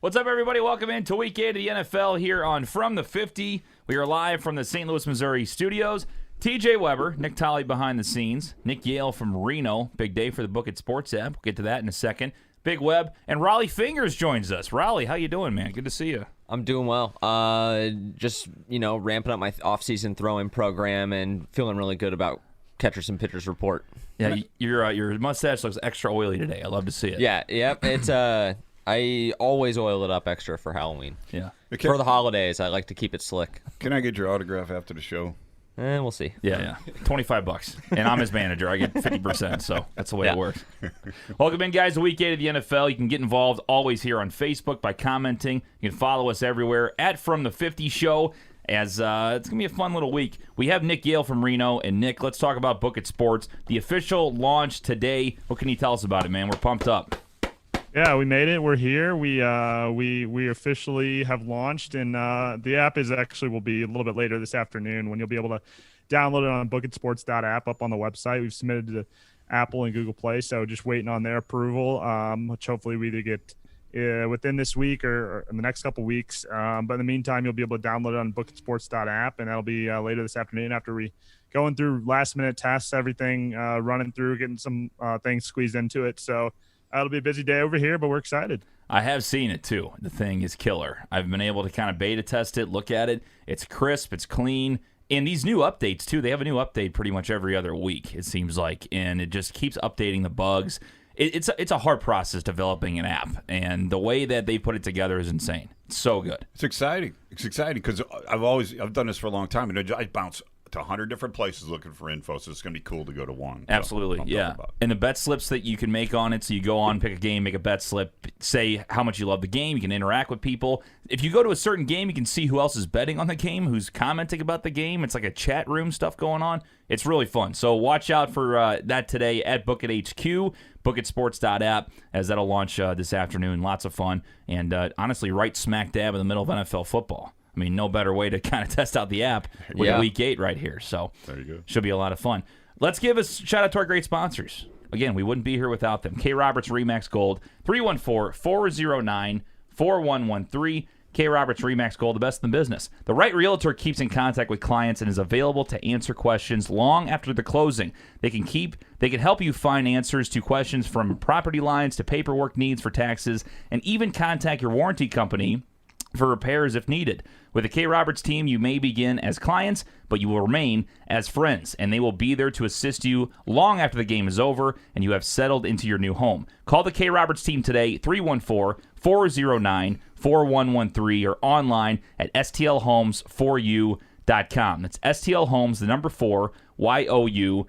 What's up, everybody? Welcome into Week 8 of the NFL here on From the 50. We are live from the St. Louis, Missouri studios. TJ Weber, Nick Tolley behind the scenes, Nick Yale from Reno. Big day for the Book It Sports app. We'll get to that in a second. Big Web and Raleigh Fingers joins us. Raleigh, how you doing, man? Good to see you. I'm doing well. Just, ramping up my off-season throwing program and feeling really good about catchers and pitchers report. Yeah, your mustache looks extra oily today. I love to see it. Yeah, yep. It's I always oil it up extra for Halloween. Yeah. For the holidays, I like to keep it slick. Can I get your autograph after the show? We'll see. Yeah. $25. And I'm his manager. I get 50%, so that's the way it works. Welcome in, guys, to Week 8 of the NFL. You can get involved always here on Facebook by commenting. You can follow us everywhere at From the 50 Show, as it's going to be a fun little week. We have Nick Yale from Reno. And, Nick, let's talk about Book It Sports. The official launch today. What can you tell us about it, man? We're pumped up. Yeah, we made it. We're here. We officially have launched, and the app will be a little bit later this afternoon when you'll be able to download it on bookitsports.app up on the website. We've submitted to Apple and Google Play, so just waiting on their approval, which hopefully we either get within this week or in the next couple weeks. But in the meantime, you'll be able to download it on bookitsports.app, and that'll be later this afternoon after we going through last-minute tests, everything running through, getting some things squeezed into it. So it'll be a busy day over here, but we're excited. I have seen it, too. The thing is killer. I've been able to kind of beta test it, look at it. It's crisp. It's clean. And these new updates, too, they have a new update pretty much every other week, it seems like. And it just keeps updating the bugs. It's a hard process developing an app. And the way that they put it together is insane. It's so good. It's exciting. It's exciting because I've done this for a long time, and I bounce to 100 different places looking for info, so it's going to be cool to go to one. Absolutely, yeah. And the bet slips that you can make on it, so you go on, pick a game, make a bet slip, say how much you love the game, you can interact with people. If you go to a certain game, you can see who else is betting on the game, who's commenting about the game. It's like a chat room stuff going on. It's really fun. So watch out for that today at Book It HQ, bookitsports.app, as that'll launch this afternoon. Lots of fun, and honestly, right smack dab in the middle of NFL football. I mean, no better way to kind of test out the app with Week 8 right here. So there you go. Should be a lot of fun. Let's give a shout out to our great sponsors. Again, we wouldn't be here without them. K. Roberts Remax Gold, 314-409-4113. K. Roberts Remax Gold, the best in the business. The right realtor keeps in contact with clients and is available to answer questions long after the closing. They can help you find answers to questions from property lines to paperwork needs for taxes, and even contact your warranty company for repairs if needed. With the K. Roberts team, you may begin as clients, but you will remain as friends, and they will be there to assist you long after the game is over and you have settled into your new home. Call the K. Roberts team today, 314-409-4113, or online at stlhomes4u.com. That's STL Homes, the number 4, YOU.com.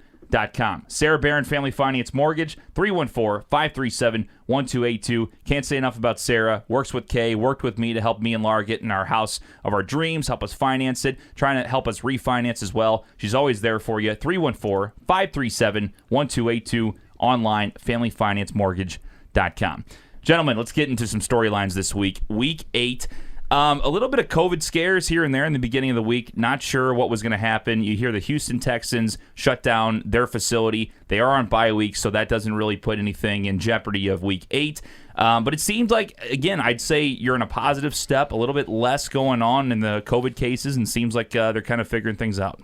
Sarah Barron Family Finance Mortgage, 314-537-1282. Can't say enough about Sarah. Works with Kay, worked with me to help me and Laura get in our house of our dreams, help us finance it, trying to help us refinance as well. She's always there for you. 314-537-1282. Online, familyfinancemortgage.com. Gentlemen, let's get into some storylines this week. Week 8. A little bit of COVID scares here and there in the beginning of the week. Not sure what was going to happen. You hear the Houston Texans shut down their facility. They are on bye week, so that doesn't really put anything in jeopardy of Week 8. But it seems like, again, I'd say you're in a positive step. A little bit less going on in the COVID cases, and seems like they're kind of figuring things out.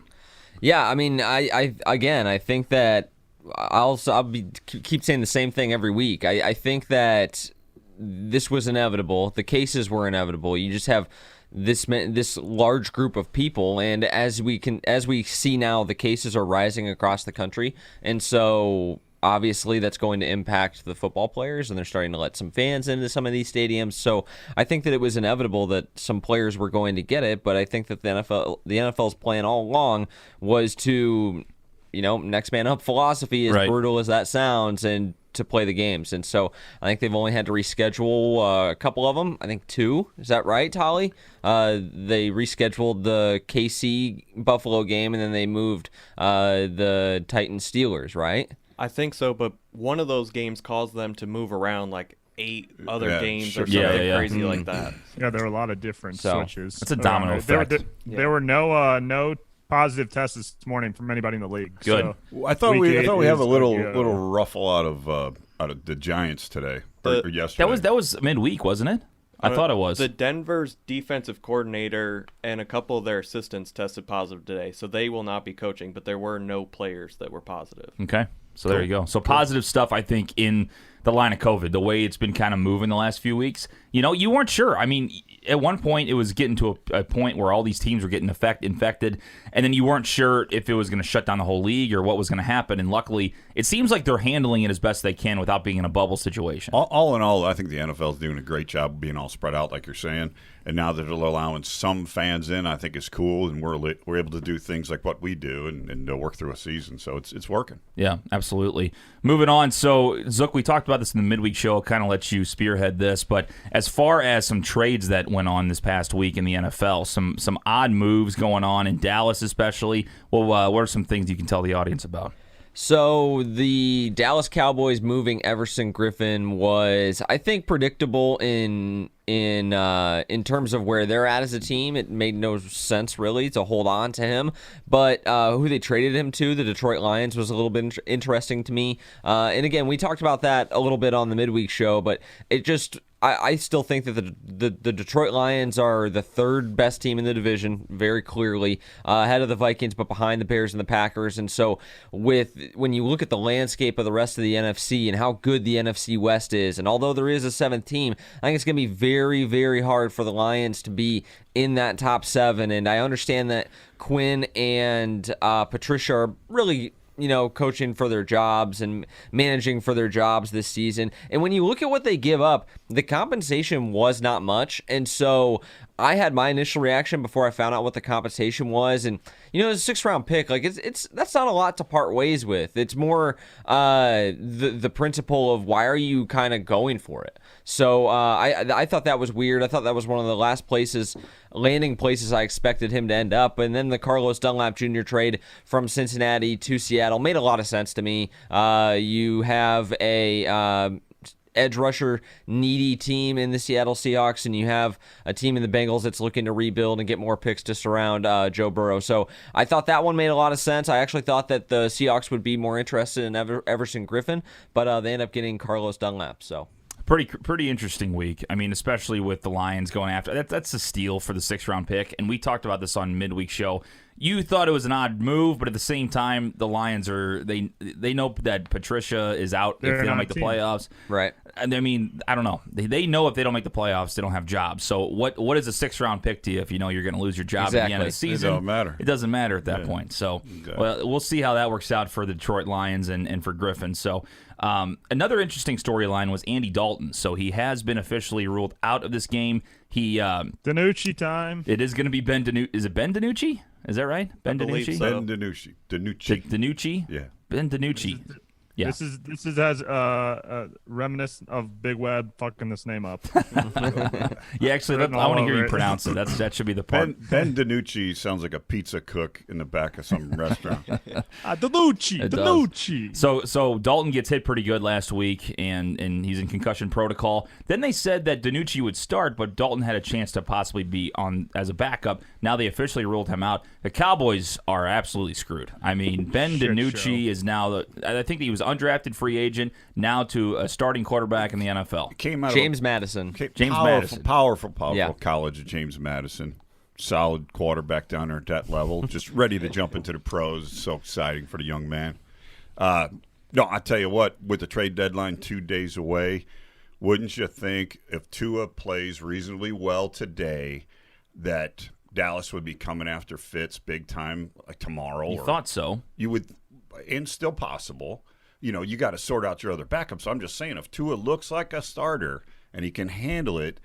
Yeah, I mean, I think that I'll keep saying the same thing every week. I think that this was inevitable. The cases were inevitable. You just have this large group of people, and as we see now, the cases are rising across the country, and so obviously that's going to impact the football players, and they're starting to let some fans into some of these stadiums. So I think that it was inevitable that some players were going to get it, but I think that the NFL's plan all along was to, next man up philosophy, as brutal as that sounds, and to play the games. And so I think they've only had to reschedule a couple of them. I think 2. Is that right, Tolley? They rescheduled the KC Buffalo game, and then they moved the Titans Steelers, right? I think so, but one of those games caused them to move around like 8 other games or something crazy like that. Yeah, there were a lot of different switches. It's a domino effect. There were no positive tests this morning from anybody in the league. Good. So I thought we have a little ruffle out of the Giants today or yesterday. That was midweek, wasn't it? I thought it was. The Denver's defensive coordinator and a couple of their assistants tested positive today, so they will not be coaching, but there were no players that were positive. Okay. So there you go. So positive stuff, I think, in the line of COVID, the way it's been kind of moving the last few weeks. You weren't sure. I mean, at one point, it was getting to a point where all these teams were getting infected, and then you weren't sure if it was going to shut down the whole league or what was going to happen. And luckily, it seems like they're handling it as best they can without being in a bubble situation. All in all, I think the NFL is doing a great job of being all spread out, like you're saying. And now that they're allowing some fans in, I think is cool, and we're able to do things like what we do and work through a season. So it's working. Yeah, absolutely. Moving on. So, Zook, we talked about this in the midweek show. Kind of let you spearhead this, but as far as some trades that went on this past week in the NFL, some odd moves going on in Dallas, especially. Well, what are some things you can tell the audience about? So the Dallas Cowboys moving Everson Griffin was, I think, predictable in terms of where they're at as a team. It made no sense really to hold on to him, but who they traded him to, the Detroit Lions, was a little bit interesting to me. And again, we talked about that a little bit on the midweek show, but it just. I still think that the Detroit Lions are the third best team in the division, very clearly, ahead of the Vikings, but behind the Bears and the Packers. And so when you look at the landscape of the rest of the NFC and how good the NFC West is, and although there is a seventh team, I think it's going to be very, very hard for the Lions to be in that top seven. And I understand that Quinn and Patricia are really coaching for their jobs and managing for their jobs this season. And when you look at what they give up, the compensation was not much. And so I had my initial reaction before I found out what the compensation was. And, it's a 6th-round pick. Like, that's not a lot to part ways with. It's more the principle of why are you kind of going for it? So I thought that was weird. I thought that was one of the last landing places I expected him to end up. And then the Carlos Dunlap Jr. trade from Cincinnati to Seattle made a lot of sense to me. You have a edge rusher needy team in the Seattle Seahawks, and you have a team in the Bengals that's looking to rebuild and get more picks to surround Joe Burrow. So I thought that one made a lot of sense. I actually thought that the Seahawks would be more interested in Everson Griffin, but they end up getting Carlos Dunlap. So Pretty interesting week. I mean, especially with the Lions going after that's a steal for the 6th-round pick, and we talked about this on midweek show. You thought it was an odd move, but at the same time, the Lions they know that Patricia is out if they don't make the playoffs. Right. And I mean, I don't know. They know if they don't make the playoffs, they don't have jobs. So what is a 6th-round pick to you if you know you're going to lose your job at the end of the season? It don't matter. It doesn't matter at that point. So we'll see how that works out for the Detroit Lions and for Griffin. So another interesting storyline was Andy Dalton. So he has been officially ruled out of this game. DiNucci time. It is going to be Ben DiNucci. Is it Ben DiNucci? Is that right? Ben DiNucci? So. Ben DiNucci. DiNucci? Yeah. Ben DiNucci. Yeah. This is as reminiscent of Big Web fucking this name up. Yeah, actually, I want to hear you pronounce it. That should be the part. Ben DiNucci sounds like a pizza cook in the back of some restaurant. DiNucci. So Dalton gets hit pretty good last week, and he's in concussion protocol. Then they said that DiNucci would start, but Dalton had a chance to possibly be on as a backup. Now they officially ruled him out. The Cowboys are absolutely screwed. I mean, Ben DiNucci is now I think he was undrafted free agent, now to a starting quarterback in the NFL. Came out James Madison. Powerful Yeah. college at James Madison. Solid quarterback down there at that level. Just ready to jump into the pros. So exciting for the young man. No, I tell you what, with the trade deadline 2 days away, wouldn't you think if Tua plays reasonably well today that Dallas would be coming after Fitz big time like tomorrow? You thought so. You would, and still possible. You got to sort out your other backups. So I'm just saying, if Tua looks like a starter and he can handle it,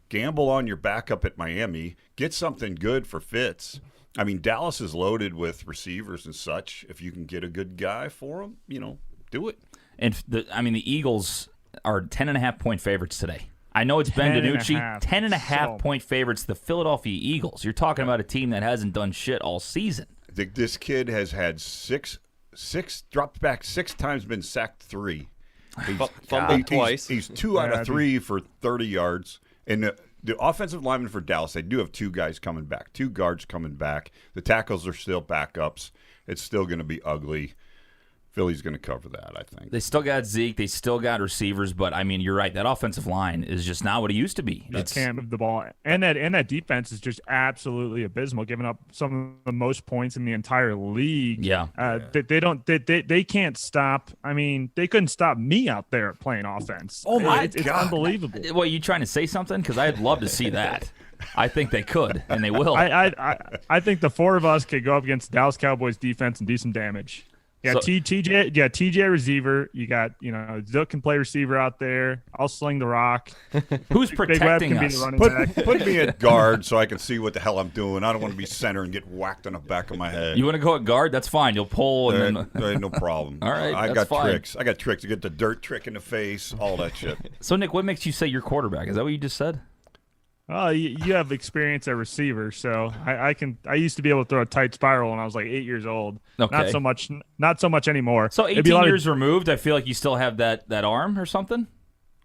gamble on your backup at Miami, get something good for Fitz. I mean, Dallas is loaded with receivers and such. If you can get a good guy for him, do it. And the Eagles are 10.5-point favorites today. I know it's Ben DiNucci. 10.5-point favorites. The Philadelphia Eagles. You're talking about a team that hasn't done shit all season. This kid has had six dropped back 6 times, been sacked 3. Fumbled twice. He's 2 out of 3 for 30 yards. And the offensive linemen for Dallas, they do have 2 guys coming back, 2 guards coming back. The tackles are still backups. It's still going to be ugly. Philly's going to cover that, I think. They still got Zeke. They still got receivers, but I mean, you're right. That offensive line is just not what it used to be. Just can't move the ball, and that defense is just absolutely abysmal, giving up some of the most points in the entire league. They can't stop. I mean, they couldn't stop me out there playing offense. Oh my It's God. unbelievable. Well, you trying to say something? Because I'd love to see that. I think they could, and they will. I think the four of us could go up against the Dallas Cowboys defense and do some damage. Yeah, So- TJ receiver. You got, Zook can play receiver out there. I'll sling the rock. Who's Big Web protecting can be us? the running back. Put me at guard so I can see what the hell I'm doing. I don't want to be center and get whacked on the back of my head. You want to go at guard? That's fine. You'll pull and then. There ain't no problem. All right, I that's got fine. tricks. I got tricks. You get the dirt trick in the face, all that shit. So, Nick, what makes you say you're quarterback? Is that what you just said? Oh, you have experience at receiver, so I used to be able to throw a tight spiral when I was like 8 years old. Okay. Not so much anymore. So, It'd be a 18 lot of- years removed, I feel like you still have that arm or something?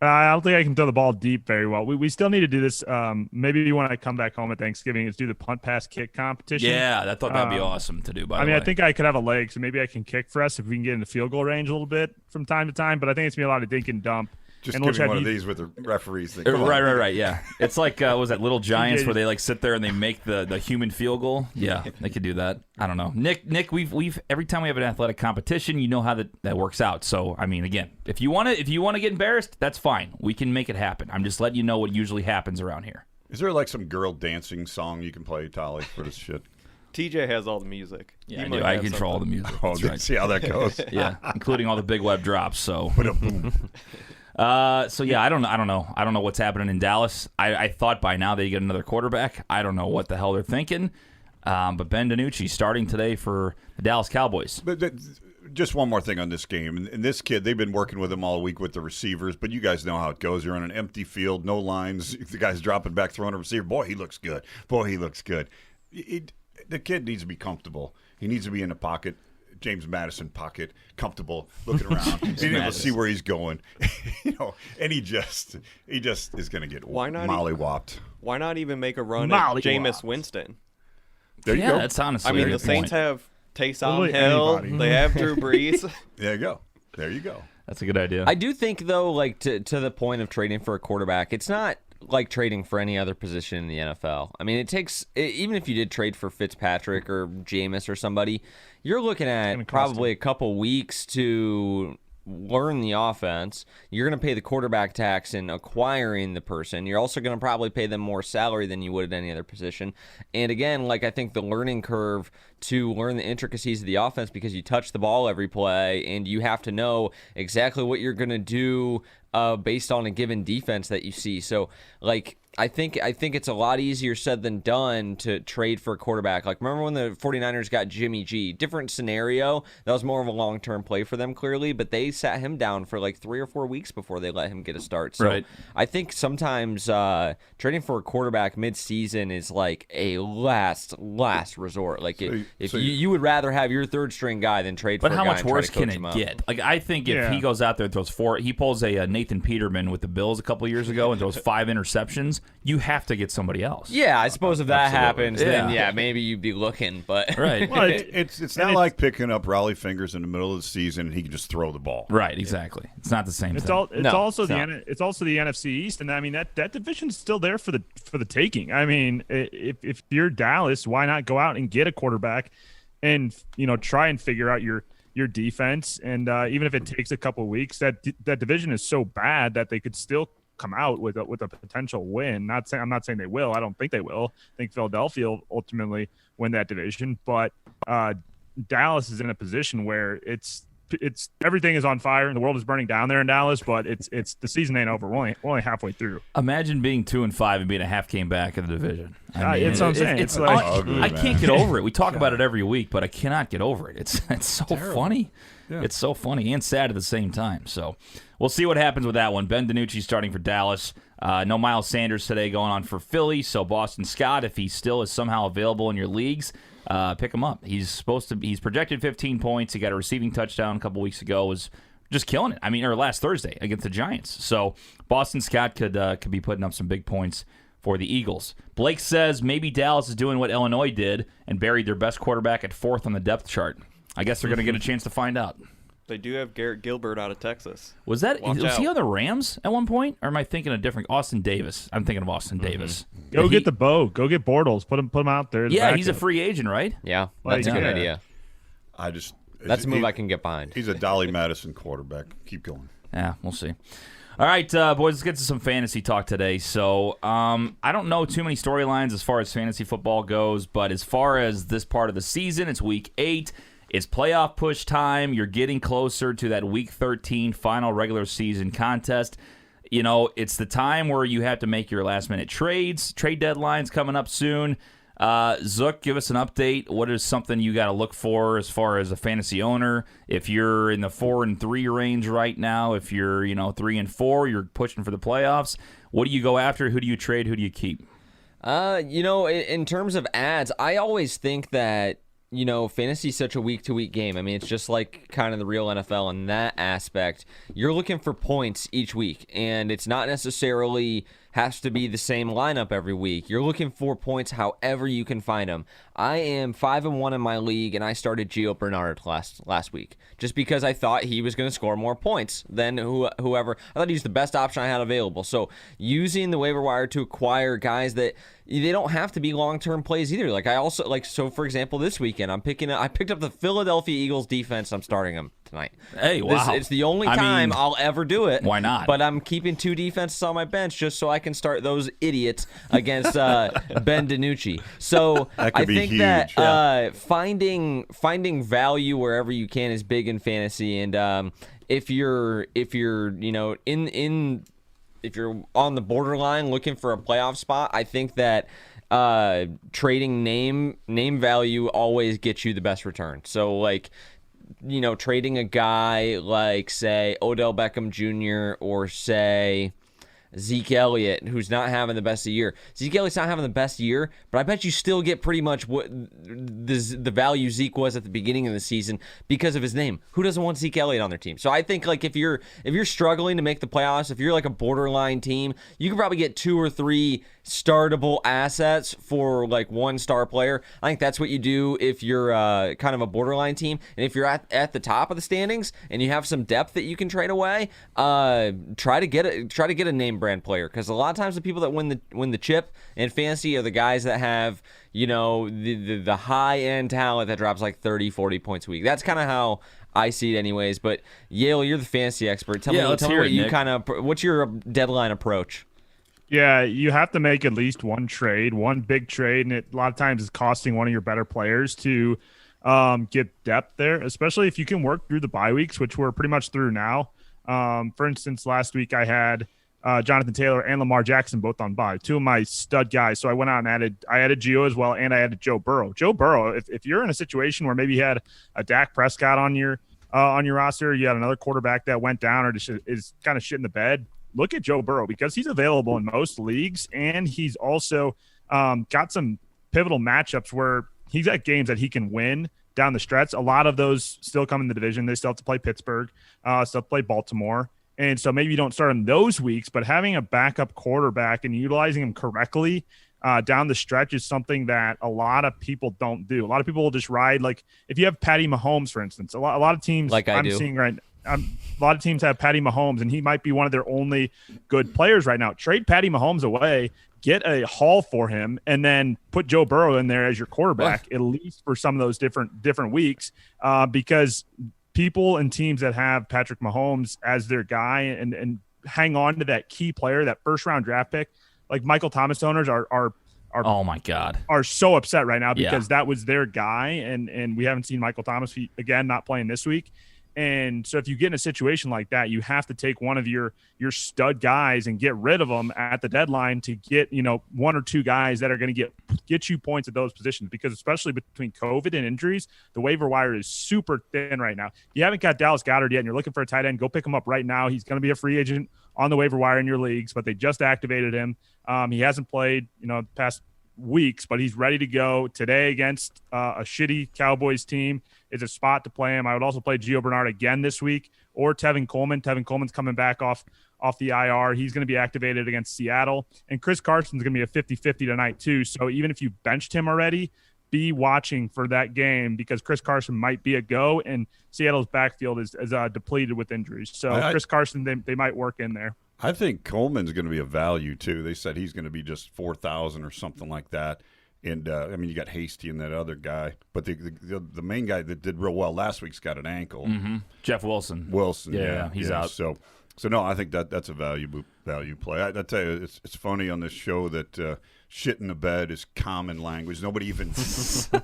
I don't think I can throw the ball deep very well. We still need to do this. Maybe when I come back home at Thanksgiving, is do the punt, pass, kick competition. Yeah, I thought that'd be awesome to do. By the way, I think I could have a leg, so maybe I can kick for us if we can get into field goal range a little bit from time to time. But I think it's gonna be a lot of dink and dump. Just And give we'll me try one to of use- these with the referees thing. Come on. Right. Yeah, it's like was that Little Giants TJ where they like sit there and they make the human field goal? Yeah, they could do that. I don't know, Nick. We've every time we have an athletic competition, you know how that works out. So I mean, again, if you want to get embarrassed, that's fine. We can make it happen. I'm just letting you know what usually happens around here. Is there like some girl dancing song you can play, Tolly, for this shit? TJ has all the music. Yeah, He I might do. I have control all the something. music. Oh, That's right. see how that goes. Yeah, including all the big web drops. So. Boom. So yeah, I don't know what's happening in Dallas. I thought by now they get another quarterback. I don't know what the hell they're thinking. But Ben DiNucci starting today for the Dallas Cowboys. But just one more thing on this game. And this kid, they've been working with him all week with the receivers, but you guys know how it goes. You're on an empty field, no lines. The guy's dropping back, throwing a receiver. Boy, he looks good. The kid needs to be comfortable. He needs to be in the pocket. James Madison pocket, comfortable, looking around, being able to see where he's going, and he just is going to get Why not mollywopped. Why not even make a run at Mollywopped. Jameis Winston? There you Yeah, go. that's honestly. I mean, a the good Saints point. have Taysom Literally Hill. anybody. They have Drew Brees. There you go. There you go. That's a good idea. I do think, though, like to the point of trading for a quarterback, it's not like trading for any other position in the NFL. I mean, even if you did trade for Fitzpatrick or Jameis or somebody, you're looking gonna at cost probably a couple weeks to learn the offense. You're going to pay the quarterback tax in acquiring the person. You're also going to probably pay them more salary than you would at any other position. And again, like I think the learning curve to learn the intricacies of the offense, because you touch the ball every play and you have to know exactly what you're going to do based on a given defense that you see. So like I think it's a lot easier said than done to trade for a quarterback. Like, remember when the 49ers got Jimmy G? Different scenario. That was more of a long-term play for them, clearly, but they sat him down for like 3 or 4 weeks before they let him get a start. So Right. I think sometimes trading for a quarterback mid-season is like a last resort. Like, you would rather have your third-string guy than trade But for a how guy much and try worse to coach can him it up. get? Like, I think if Yeah. he goes out there and throws he pulls a Nathan Peterman with the Bills a couple years ago and throws 5 interceptions, you have to get somebody else. Yeah, I suppose if that happens, then Yeah. maybe you'd be looking. But Right. Well, It's not like picking up Raleigh Fingers in the middle of the season and he can just throw the ball. Right. Exactly. It's not the same It's thing. all. It's No, also it's not. it's also the NFC East, and I mean that division's still there for the taking. I mean, if you're Dallas, why not go out and get a quarterback, and try and figure out your defense, and even if it takes a couple of weeks, that division is so bad that they could still come out with a potential win. I'm not saying they will. I don't think they will. I think Philadelphia will ultimately win that division, but Dallas is in a position where it's everything is on fire and the world is burning down there in Dallas, but it's the season ain't over. We're only halfway through. Imagine being 2-5 and being a half game back in the division. It's what I'm saying. It's like- Ugly, I man. can't get over it. We talk about it every week, but I cannot get over it. It's so funny. Yeah. It's so funny and sad at the same time. So we'll see what happens with that one. Ben DiNucci starting for Dallas. No Miles Sanders today going on for Philly. So Boston Scott, if he still is somehow available in your leagues, pick him up. He's projected 15 points. He got a receiving touchdown a couple weeks ago. Was just killing it. I mean, or last Thursday against the Giants. So Boston Scott could be putting up some big points for the Eagles. Blake says maybe Dallas is doing what Illinois did and buried their best quarterback at 4th on the depth chart. I guess they're going to get a chance to find out. They do have Garrett Gilbert out of Texas. Was that Watch was he out. on the Rams at one point, or am I thinking of different Austin Davis? I'm thinking of Austin Davis. Go He- get the bow. Go get Bortles. Put him out there. as a Yeah, he's a backup. free agent, right? Yeah, Like, that's a good yeah. idea. That's a move I can get behind. He's a Dolly Madison quarterback. Keep going. Yeah, we'll see. All right, boys, let's get to some fantasy talk today. So I don't know too many storylines as far as fantasy football goes, but as far as this part of the season, it's week 8. It's playoff push time. You're getting closer to that week 13 final regular season contest. You know, it's the time where you have to make your last-minute trades. Trade deadline's coming up soon. Zook, give us an update. What is something you got to look for as far as a fantasy owner? If you're in the 4-3 range right now, if you're 3-4, you're pushing for the playoffs. What do you go after? Who do you trade? Who do you keep? In terms of ads, I always think that fantasy is such a week-to-week game. I mean, it's just like kind of the real NFL in that aspect. You're looking for points each week, and it's not necessarily has to be the same lineup every week. You're looking for points however you can find them. I am 5-1 in my league, and I started Gio Bernard last week just because I thought he was going to score more points than whoever. I thought he was the best option I had available. So using the waiver wire to acquire guys that they don't have to be long-term plays either. Like I also so for example, this weekend I picked up the Philadelphia Eagles defense. I'm starting them tonight. Hey, wow. It's the only time I'll ever do it. Why not? But I'm keeping 2 defenses on my bench just so I can start those idiots against Ben DiNucci. So That could I be think huge. that finding value wherever you can is big in fantasy. And if you're if you're on the borderline looking for a playoff spot, I think that trading name value always gets you the best return. So like, trading a guy like, say, Odell Beckham Jr. or say Zeke Elliott, who's not having the best of year. Zeke Elliott's not having the best year, but I bet you still get pretty much what the value Zeke was at the beginning of the season because of his name. Who doesn't want Zeke Elliott on their team? So I think like if you're struggling to make the playoffs, if you're like a borderline team, you can probably get 2 or 3 startable assets for like 1 star player. I think that's what you do if you're kind of a borderline team. And if you're at the top of the standings and you have some depth that you can trade away, try to get a name brand player, because a lot of times the people that win the chip in fantasy are the guys that have the high end talent that drops like 30-40 points a week. That's kind of how I see it anyways. But Yale, you're the fantasy expert. Tell me hear what it, you Nick. what's your deadline approach? Yeah, you have to make at least one trade, one big trade, and it a lot of times is costing one of your better players to get depth there, especially if you can work through the bye weeks, which we're pretty much through now. For instance, last week I had Jonathan Taylor and Lamar Jackson both on bye, 2 of my stud guys. So I went out and added Gio as well, and I added Joe Burrow. Joe Burrow, if you're in a situation where maybe you had a Dak Prescott on your roster, you had another quarterback that went down or just is kind of shit in the bed, look at Joe Burrow because he's available in most leagues, and he's also got some pivotal matchups where he's at games that he can win down the stretch. A lot of those still come in the division. They still have to play Pittsburgh, still have to play Baltimore. And so maybe you don't start him those weeks, but having a backup quarterback and utilizing him correctly down the stretch is something that a lot of people don't do. A lot of people will just ride, like if you have Patty Mahomes, for instance, a lot of teams Like I'm do. seeing right a lot of teams have Patty Mahomes, and he might be one of their only good players right now. Trade Patty Mahomes away, get a haul for him, and then put Joe Burrow in there as your quarterback, at least for some of those different weeks, because people and teams that have Patrick Mahomes as their guy and hang on to that key player, that first-round draft pick, like Michael Thomas owners are Oh my God. are so upset right now Yeah. because that was their guy, and we haven't seen Michael Thomas again, not playing this week. And so if you get in a situation like that, you have to take one of your stud guys and get rid of them at the deadline to get, 1 or 2 guys that are going to get you points at those positions, because especially between COVID and injuries, the waiver wire is super thin right now. If you haven't got Dallas Goedert yet and you're looking for a tight end, go pick him up right now. He's going to be a free agent on the waiver wire in your leagues, but they just activated him. He hasn't played, the past weeks, but he's ready to go today against a shitty Cowboys team. It's a spot to play him. I would also play Gio Bernard again this week, or Tevin Coleman. Tevin Coleman's coming back off the IR. He's going to be activated against Seattle, and Chris Carson's going to be a 50-50 tonight too. So even if you benched him already, be watching for that game because Chris Carson might be a go, and Seattle's backfield is depleted with injuries. So Chris Carson, they might work in there. I think Coleman's going to be a value too. They said he's going to be just 4,000 or something like that. And I mean, you got Hasty and that other guy, but the main guy that did real well last week's got an ankle. Mm-hmm. Jeff Wilson. Yeah, he's out. So no, I think that's a value play. I tell you, it's funny on this show that shit in the bed is common language. Nobody even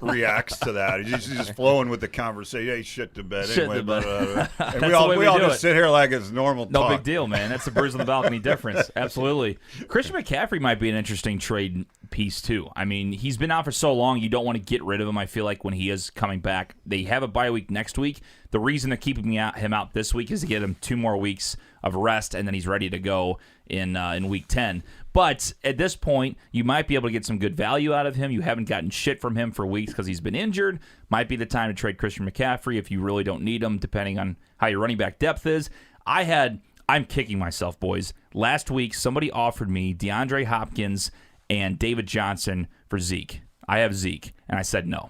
reacts to that. He's just flowing with the conversation. Hey, shit to bed. Shit anyway, to bed. And we all do just it. sit here like it's normal No talk. big deal, man. That's the Bruise on the Balcony difference. Absolutely. Christian McCaffrey might be an interesting trade piece, too. I mean, he's been out for so long, you don't want to get rid of him, I feel like, when he is coming back. They have a bye week next week. The reason they're keeping him out this week is to get him 2 more weeks of rest, and then he's ready to go in week 10. But at this point, you might be able to get some good value out of him. You haven't gotten shit from him for weeks because he's been injured. Might be the time to trade Christian McCaffrey if you really don't need him, depending on how your running back depth is. I'm kicking myself, boys. Last week, somebody offered me DeAndre Hopkins and David Johnson for Zeke. I have Zeke, and I said no.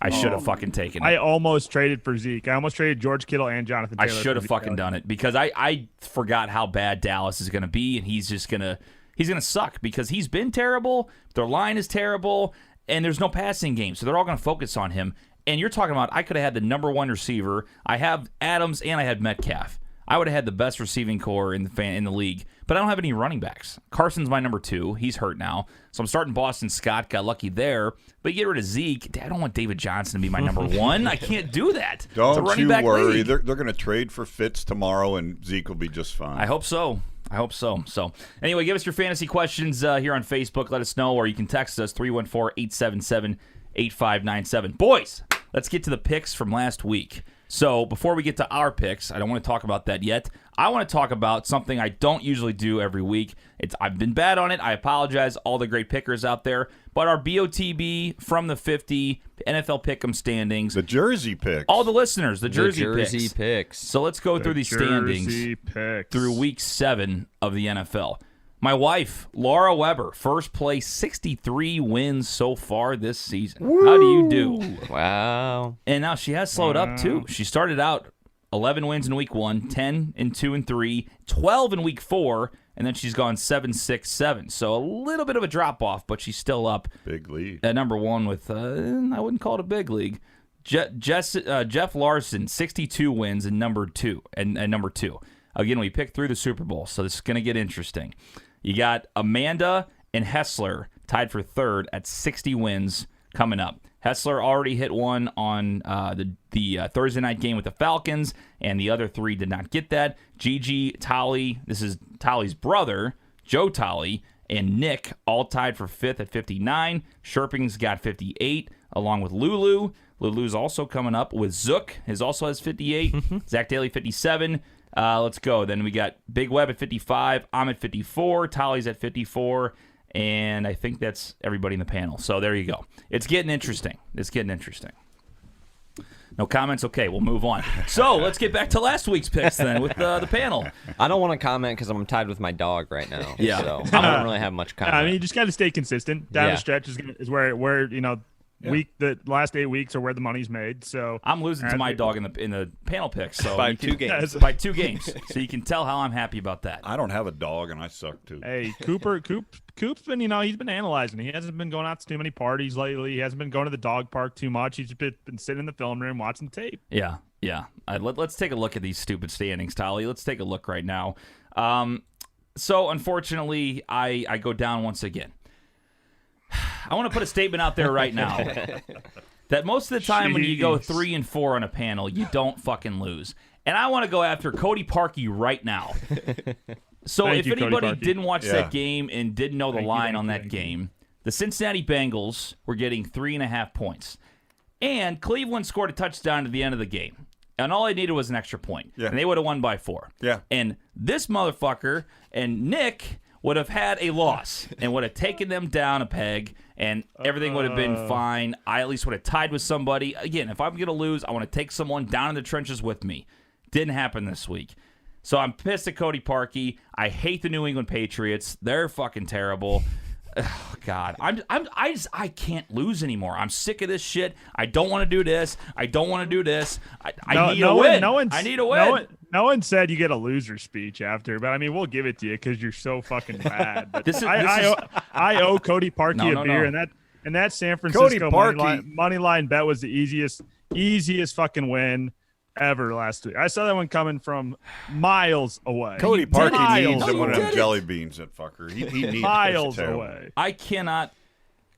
I should have fucking taken it. I almost traded for Zeke. I almost traded George Kittle and Jonathan I Taylor. should have fucking done it because I forgot how bad Dallas is going to be, and he's going to suck because he's been terrible. Their line is terrible, and there's no passing game, so they're all going to focus on him. And you're talking about I could have had the number 1 receiver. I have Adams and I had Metcalf. I would have had the best receiving core in the league, but I don't have any running backs. Carson's my number 2. He's hurt now, so I'm starting Boston Scott. Got lucky there, but you get rid of Zeke. I don't want David Johnson to be my number 1. I can't do that. It's a Don't running you back worry. league. They're going to trade for Fitz tomorrow, and Zeke will be just fine. I hope so. So, anyway, give us your fantasy questions here on Facebook. Let us know, or you can text us 314-877-8597. Boys, let's get to the picks from last week. So, before we get to our picks, I don't want to talk about that yet. I want to talk about something I don't usually do every week. I've been bad on it. I apologize, all the great pickers out there. But our BOTB from the 50 NFL Pick'em standings. The Jersey picks. All the listeners, the Jersey picks. So let's go through these standings through week 7 of the NFL. My wife, Laura Weber, first place, 63 wins so far this season. Woo! How do you do? Wow. And now she has slowed up, too. She started out 11 wins in week 1, 10 in 2 and 3, 12 in week 4, and then she's gone 7, 6, 7. So a little bit of a drop-off, but she's still up. Big lead. At number 1 with, I wouldn't call it a big league. Jeff Larson, 62 wins in number 2. And number 2. Again, we picked through the Super Bowl, so this is going to get interesting. You got Amanda and Hessler tied for 3rd at 60 wins coming up. Hessler already hit one on the Thursday night game with the Falcons, and the other 3 did not get that. Gigi, Tolly, this is Tolly's brother, Joe Tolly, and Nick all tied for 5th at 59. Sherping's got 58, along with Lulu. Lulu's also coming up with Zook. His also has 58. Zach Daly, 57. Let's go. Then we got Big Web at 55. I'm at 54. Tolly's at 54. And I think that's everybody in the panel. So there you go. It's getting interesting. No comments? Okay, we'll move on. So let's get back to last week's picks then with the panel. I don't want to comment because I'm tied with my dog right now. Yeah. So I don't really have much comment. I mean, you just got to stay consistent. Down Yeah. the stretch is where the last 8 weeks are where the money's made. So I'm losing to my dog in the panel picks. So By you can- 2 games. By 2 games. So you can tell how I'm happy about that. I don't have a dog, and I suck too. Hey, Coop's been, he's been analyzing. He hasn't been going out to too many parties lately. He hasn't been going to the dog park too much. He's been sitting in the film room watching tape. Yeah. Let's take a look at these stupid standings, Tolly. Let's take a look right now. So unfortunately, I go down once again. I want to put a statement out there right now that most of the time when you go 3 and 4 on a panel, you don't fucking lose. And I want to go after Cody Parkey right now. So Thank if you, Cody anybody Parkey. didn't watch Yeah. that game and didn't know the line Thank on you, that thank you. game, the Cincinnati Bengals were getting 3.5 points. And Cleveland scored a touchdown at the end of the game. And all they needed was an extra point. Yeah. And they would have won by 4. Yeah. And this motherfucker and Nick would have had a loss and would have taken them down a peg, and everything would have been fine. I at least would have tied with somebody. Again, if I'm going to lose, I want to take someone down in the trenches with me. Didn't happen this week. So I'm pissed at Cody Parkey. I hate the New England Patriots. They're fucking terrible. God, I can't lose anymore. I'm sick of this shit. I don't want to do this. I don't want to do this. I need a win. I need a win. No one said you get a loser speech after, but I mean, we'll give it to you because you're so fucking bad. But I owe Cody Parkey a beer, and that San Francisco money line bet was the easiest fucking win ever last week. I saw that one coming from miles away. Cody Parkey needs No, one of you them did jelly beans, that fucker. He needs miles it. away. I cannot.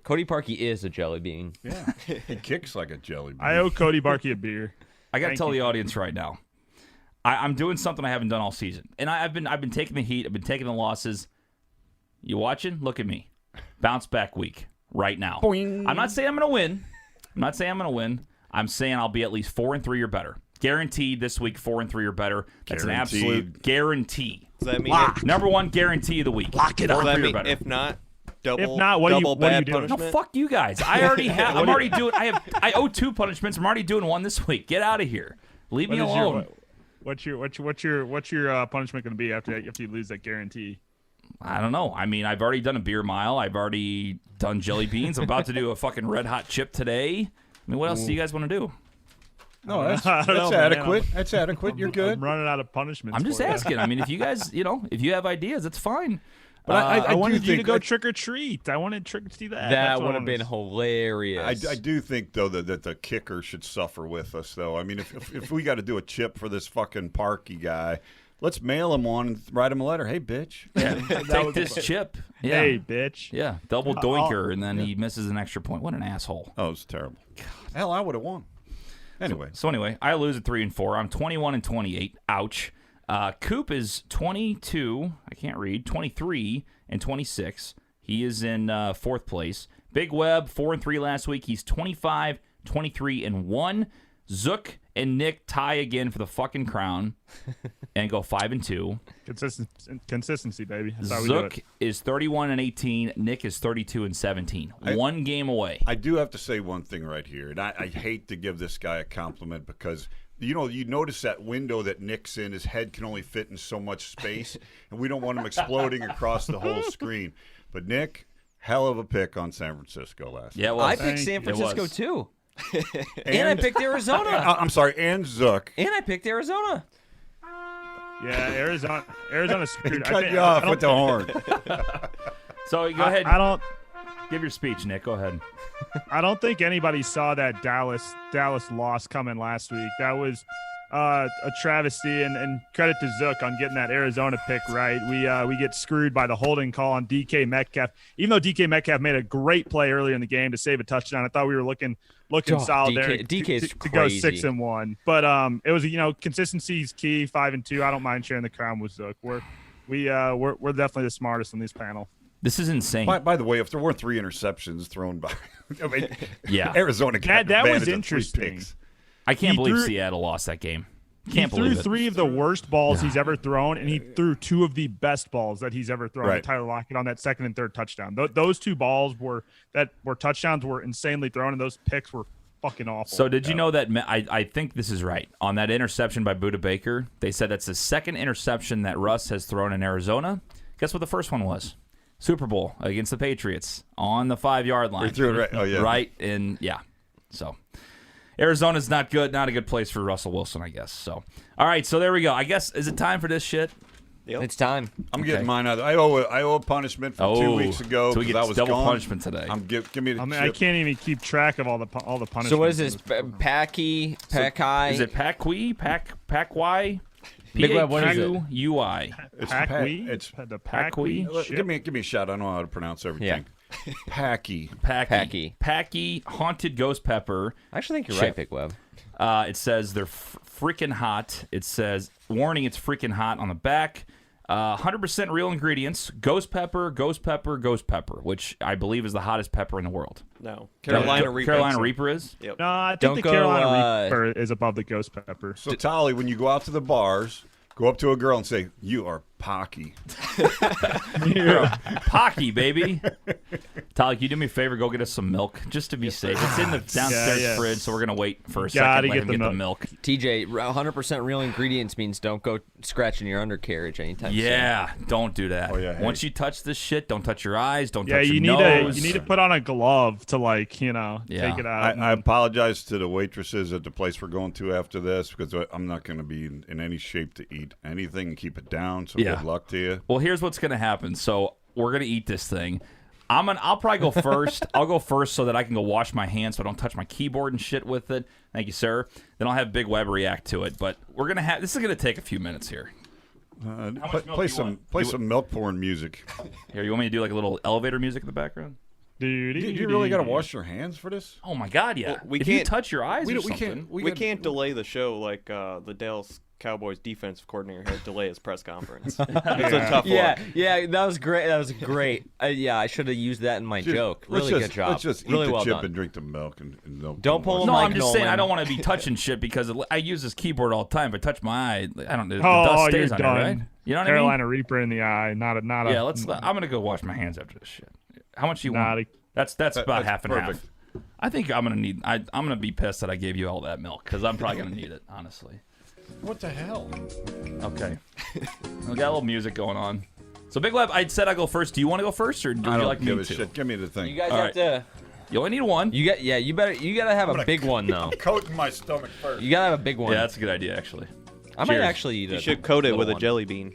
Cody Parkey is a jelly bean. Yeah, he kicks like a jelly bean. I owe Cody Parkey a beer. I got to Thank tell you. the audience right now. I'm doing something I haven't done all season, and I've been taking the heat. I've been taking the losses. You watching? Look at me. Bounce back week right now. Boing. I'm not saying I'm going to win. I'm saying I'll be at least 4-3 or better. Guaranteed this week 4-3 or better. That's an absolute guarantee. Does that mean Number one guarantee of the week. Lock it does that 4-3 or mean better. if not double? If not, what are you bad doing? No, punishment? fuck you guys. I already have. I'm already doing. I owe 2 punishments. I'm already doing 1 this week. Get out of here. Leave me alone. What's your punishment going to be after you lose that guarantee? I don't know. I mean, I've already done a beer mile. I've already done jelly beans. I'm about to do a fucking red hot chip today. I mean, what else do you guys want to do? No, that's I don't know, man. adequate. That's adequate. You're good. I'm running out of punishments. I'm just for you. asking. I mean, if you guys, if you have ideas, it's fine. But I do wanted you to think go trick or treat. I wanted trick or treat that. That That's what would have I been was- hilarious. I do think though that the kicker should suffer with us though. I mean, if we got to do a chip for this fucking Parkey guy, let's mail him one and write him a letter. Hey, bitch. Take this chip. Yeah. Hey, bitch. Yeah. Double doinker, and then he misses an extra point. What an asshole. Oh, it's terrible. Hell, I would have won. Anyway, So anyway, I lose at 3-4. I'm 21-28. Ouch. Coop is 22. I can't read. 23-26. He is in 4th place. Big Web 4-3 last week. He's 25-23-1. Zook and Nick tie again for the fucking crown and go 5-2. Consistency, baby. That's how we do Zook it. is 31-18. Nick is 32-17. 1 game away. I do have to say one thing right here, and I hate to give this guy a compliment because you notice that window that Nick's in. His head can only fit in so much space, and we don't want him exploding across the whole screen. But Nick, hell of a pick on San Francisco last Yeah, night. well, I picked San It Francisco was. too. And I picked Arizona. I'm sorry, and Zook. And I picked Arizona. Yeah, Arizona's screwed. Cut you off with the horn. So go ahead. I don't. Give your speech, Nick. Go ahead. I don't think anybody saw that Dallas loss coming last week. That was a travesty, and credit to Zook on getting that Arizona pick right. We get screwed by the holding call on DK Metcalf. Even though DK Metcalf made a great play earlier in the game to save a touchdown, I thought we were looking solid there DK's to go crazy. 6-1. But it was consistency is key. 5-2. I don't mind sharing the crown with Zook. We're definitely the smartest on this panel. This is insane. By the way, if there weren't 3 interceptions thrown by, I mean, Yeah. Arizona got That was advantage of 3 interesting. picks. I can't He believe threw- Seattle lost that game. He Can't threw believe it. 3 of the worst balls he's ever thrown, and he threw 2 of the best balls that he's ever thrown. Right. Tyler Lockett on that second and third touchdown. Those 2 balls were touchdowns were insanely thrown, and those picks were fucking awful. So did you know that I think this is right. On that interception by Budda Baker, they said that's the second interception that Russ has thrown in Arizona. Guess what the first one was? Super Bowl against the Patriots on the 5-yard line. They threw it right. Oh yeah, Right, and yeah. So Arizona's not good, not a good place for Russell Wilson, I guess. So all right, so there we go. I guess is it time for this shit? Yep. It's time. I'm getting mine out. I owe a punishment from 2 weeks ago so we because get I was double gone. punishment today. Give me the I mean, chip. I can't even keep track of all the punishments. So what is this? Packy? Packy? Is it Pacqui? Pacqui? Big Web, what is it? P-A-Q-U-I. It's Packwee? It's The Packwee? Packwee? give me a shot. I know how to pronounce everything. Packy. Packy haunted ghost pepper. I actually think you're Chip. right, Big Web. It says they're freaking hot. It says warning, it's freaking hot on the back. 100% real ingredients: ghost pepper, which I believe is the hottest pepper in the world. No, Carolina Reaper. Carolina Reaper is. Yep. No, I think Don't the go, Carolina Reaper is above the ghost pepper. So Tolly, when you go out to the bars, go up to a girl and say, "You are Pocky." Pocky, baby. Tyler, can you do me a favor? Go get us some milk, just to be safe. It's in the downstairs Yeah. fridge, so we're gonna wait for a Gotta second. Let get him the get the milk. TJ, 100% real ingredients means don't go scratching your undercarriage anytime soon. Yeah, don't do that. Oh, yeah, hey. Once you touch this shit, don't touch your eyes. Don't Yeah, touch you your need nose. to you need to put on a glove to like Yeah. take it out. I apologize to the waitresses at the place we're going to after this because I'm not going to be in any shape to eat anything. Keep it down. So Yeah. good luck to you. Well, here's what's gonna happen. So we're gonna eat this thing. I'll probably go first. I'll go first so that I can go wash my hands so I don't touch my keyboard and shit with it. Thank you, sir. Then I'll have Big Web react to it. But we're gonna have this is gonna take a few minutes here. Play some milk pouring music. Here, you want me to do like a little elevator music in the background? Do you really got to wash your hands for this? Oh my God, yeah. Well, we if you can't- touch your eyes or We something, can't. We can't delay the show like the Dallas Cowboys defensive coordinator had to delay his press conference. It's a tough Yeah, look. yeah, that was great. That was great. Yeah, I should have used that in my joke. Really good job. Let's just eat really the well chip done. and drink the milk. And Don't pull No, Mike I'm just saying I Nolan. don't want to be touching shit because I use this keyboard all the time. If I touch my eye, I don't know. The Oh, dust you're stays on it, done. right? You know what Carolina Reaper in the eye, not a. I mean? Yeah, I'm gonna go wash my hands after this shit. How much do you Not want? That's about that's half and perfect. half. I think I'm gonna need. I'm gonna be pissed that I gave you all that milk because I'm probably gonna need it, honestly. What the hell? Okay, we got a little music going on. So Big Web, I said I go first. Do you want to go first, or do I you don't like give me a to? shit. Give me the thing. You guys All have right. to. You only need one. You gotta have a big one though. Coat in my stomach first. You gotta have a big one. Yeah, that's a good idea, actually. I might Cheers. actually eat it. You should coat it with a one. jelly bean.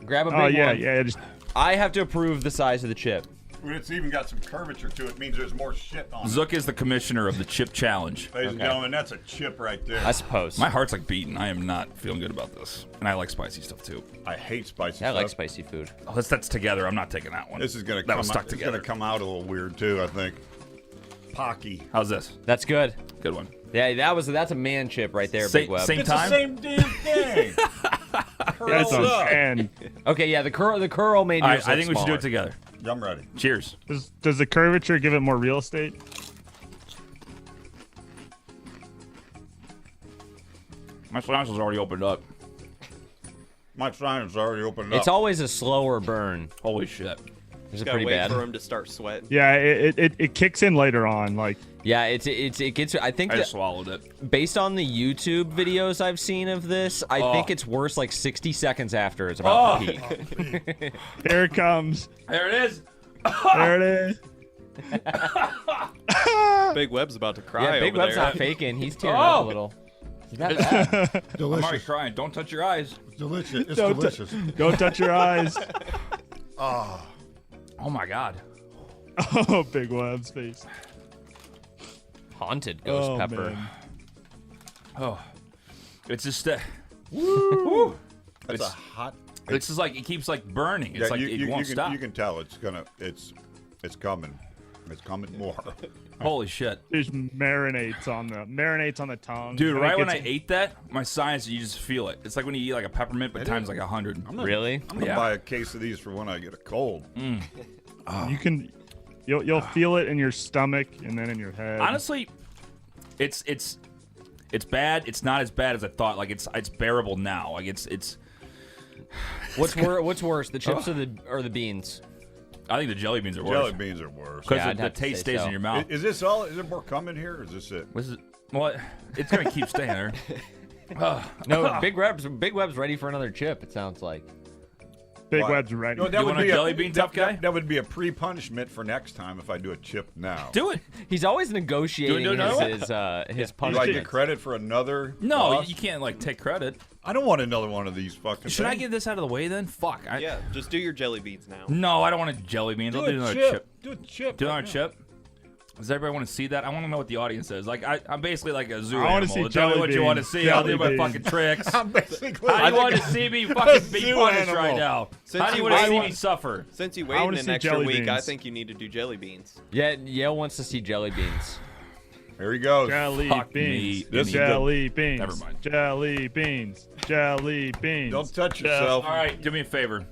Grab a big Oh yeah, one. yeah. Just I have to approve the size of the chip. When it's even got some curvature to it, it means there's more shit on it. Zook is the commissioner of the Chip Challenge. Ladies and gentlemen, that's a chip right there. I suppose. My heart's like beating. I am not feeling good about this, and I like spicy stuff too. I hate spicy I stuff. like spicy food. Oh, that's together. I'm not taking that one. This is gonna that come was stuck out. It's together. gonna come out a little weird too. I think. Pocky. How's this? That's good. Good one. Yeah, that's a man chip right there, Same- Big Web. same It's time? the same damn thing. that's Curl up. and Okay, yeah, the curl made All yours right, I look think we should do smaller. it together. I'm ready. Cheers. does the curvature give it more real estate? My sinuses already opened up. My sinuses already opened up. It's always a slower burn. Holy shit. Is it Gotta pretty wait bad? for him to start sweating. Yeah, it kicks in later on. Like Yeah, it gets. I think I that just swallowed it. based on the YouTube videos I've seen of this, I Oh. think it's worse like 60 seconds after it's about to peak. there it comes. There it is. There it is. Big Web's about to cry Yeah, Big over Web's there. not faking. He's tearing up a little. Is that bad? I'm already crying. Don't touch your eyes. delicious. It's Don't delicious. Don't touch your eyes. Oh my God. Oh, Big Web's face. Haunted ghost Oh, pepper. man. Oh, it's just That's It's- a hot. it's just like it keeps like burning. It's like it won't stop. You can tell it's gonna. It's coming. It's coming more. Holy shit. Just marinates on the tongue. Dude, And right it when I gets- ate that, my sinus, you just feel it. It's like when you eat like a peppermint, but times like 100. Really? I'm gonna Yeah. buy a case of these for when I get a cold. you can, you'll feel it in your stomach and then in your head. Honestly, it's bad. It's not as bad as I thought. Like it's bearable now. Like it's. What's worse, the chips or the beans? I think the jelly beans are Jelly worse beans are worse. because Yeah, I'd the have to taste say stays so. in your mouth. Is this all? Is there more coming here? Or is this it? This is what it's gonna keep staying there. No, Big Web's ready for another chip. It sounds like. Big What? Web's ready. No, that You would want a be jelly bean tough guy? That would be a pre-punishment for next time if I do a chip now. Do it. He's always negotiating Do another one? his Do I get punishment. credit for another? No, loss? you can't like take credit. I don't want another one of these fucking. Should I things. get this out of the way then? Fuck. Yeah, just do your jelly beans now. No, I don't want a jelly beans. I'll do a another chip? chip. Do a chip. Do right another now. chip. Does everybody want to see that? I want to know what the audience says. Like I'm basically like a zoo I wanna animal. see Tell me jelly what you want to beans. see. I'll do Jelly my beans. fucking tricks. I'm basically. How do you I want to think see me fucking be zoo punished right animal. now? Since How do you you want to see waited- me suffer? Since you I wanna waited an see extra jelly week, I beans. think you need to do jelly beans. Yeah, Yale wants to see jelly beans. Here he goes. Jelly Fuck beans. me. This is Jelly beans. Never mind. Jelly beans. Jelly beans. Don't touch yourself. All right, do me a favor.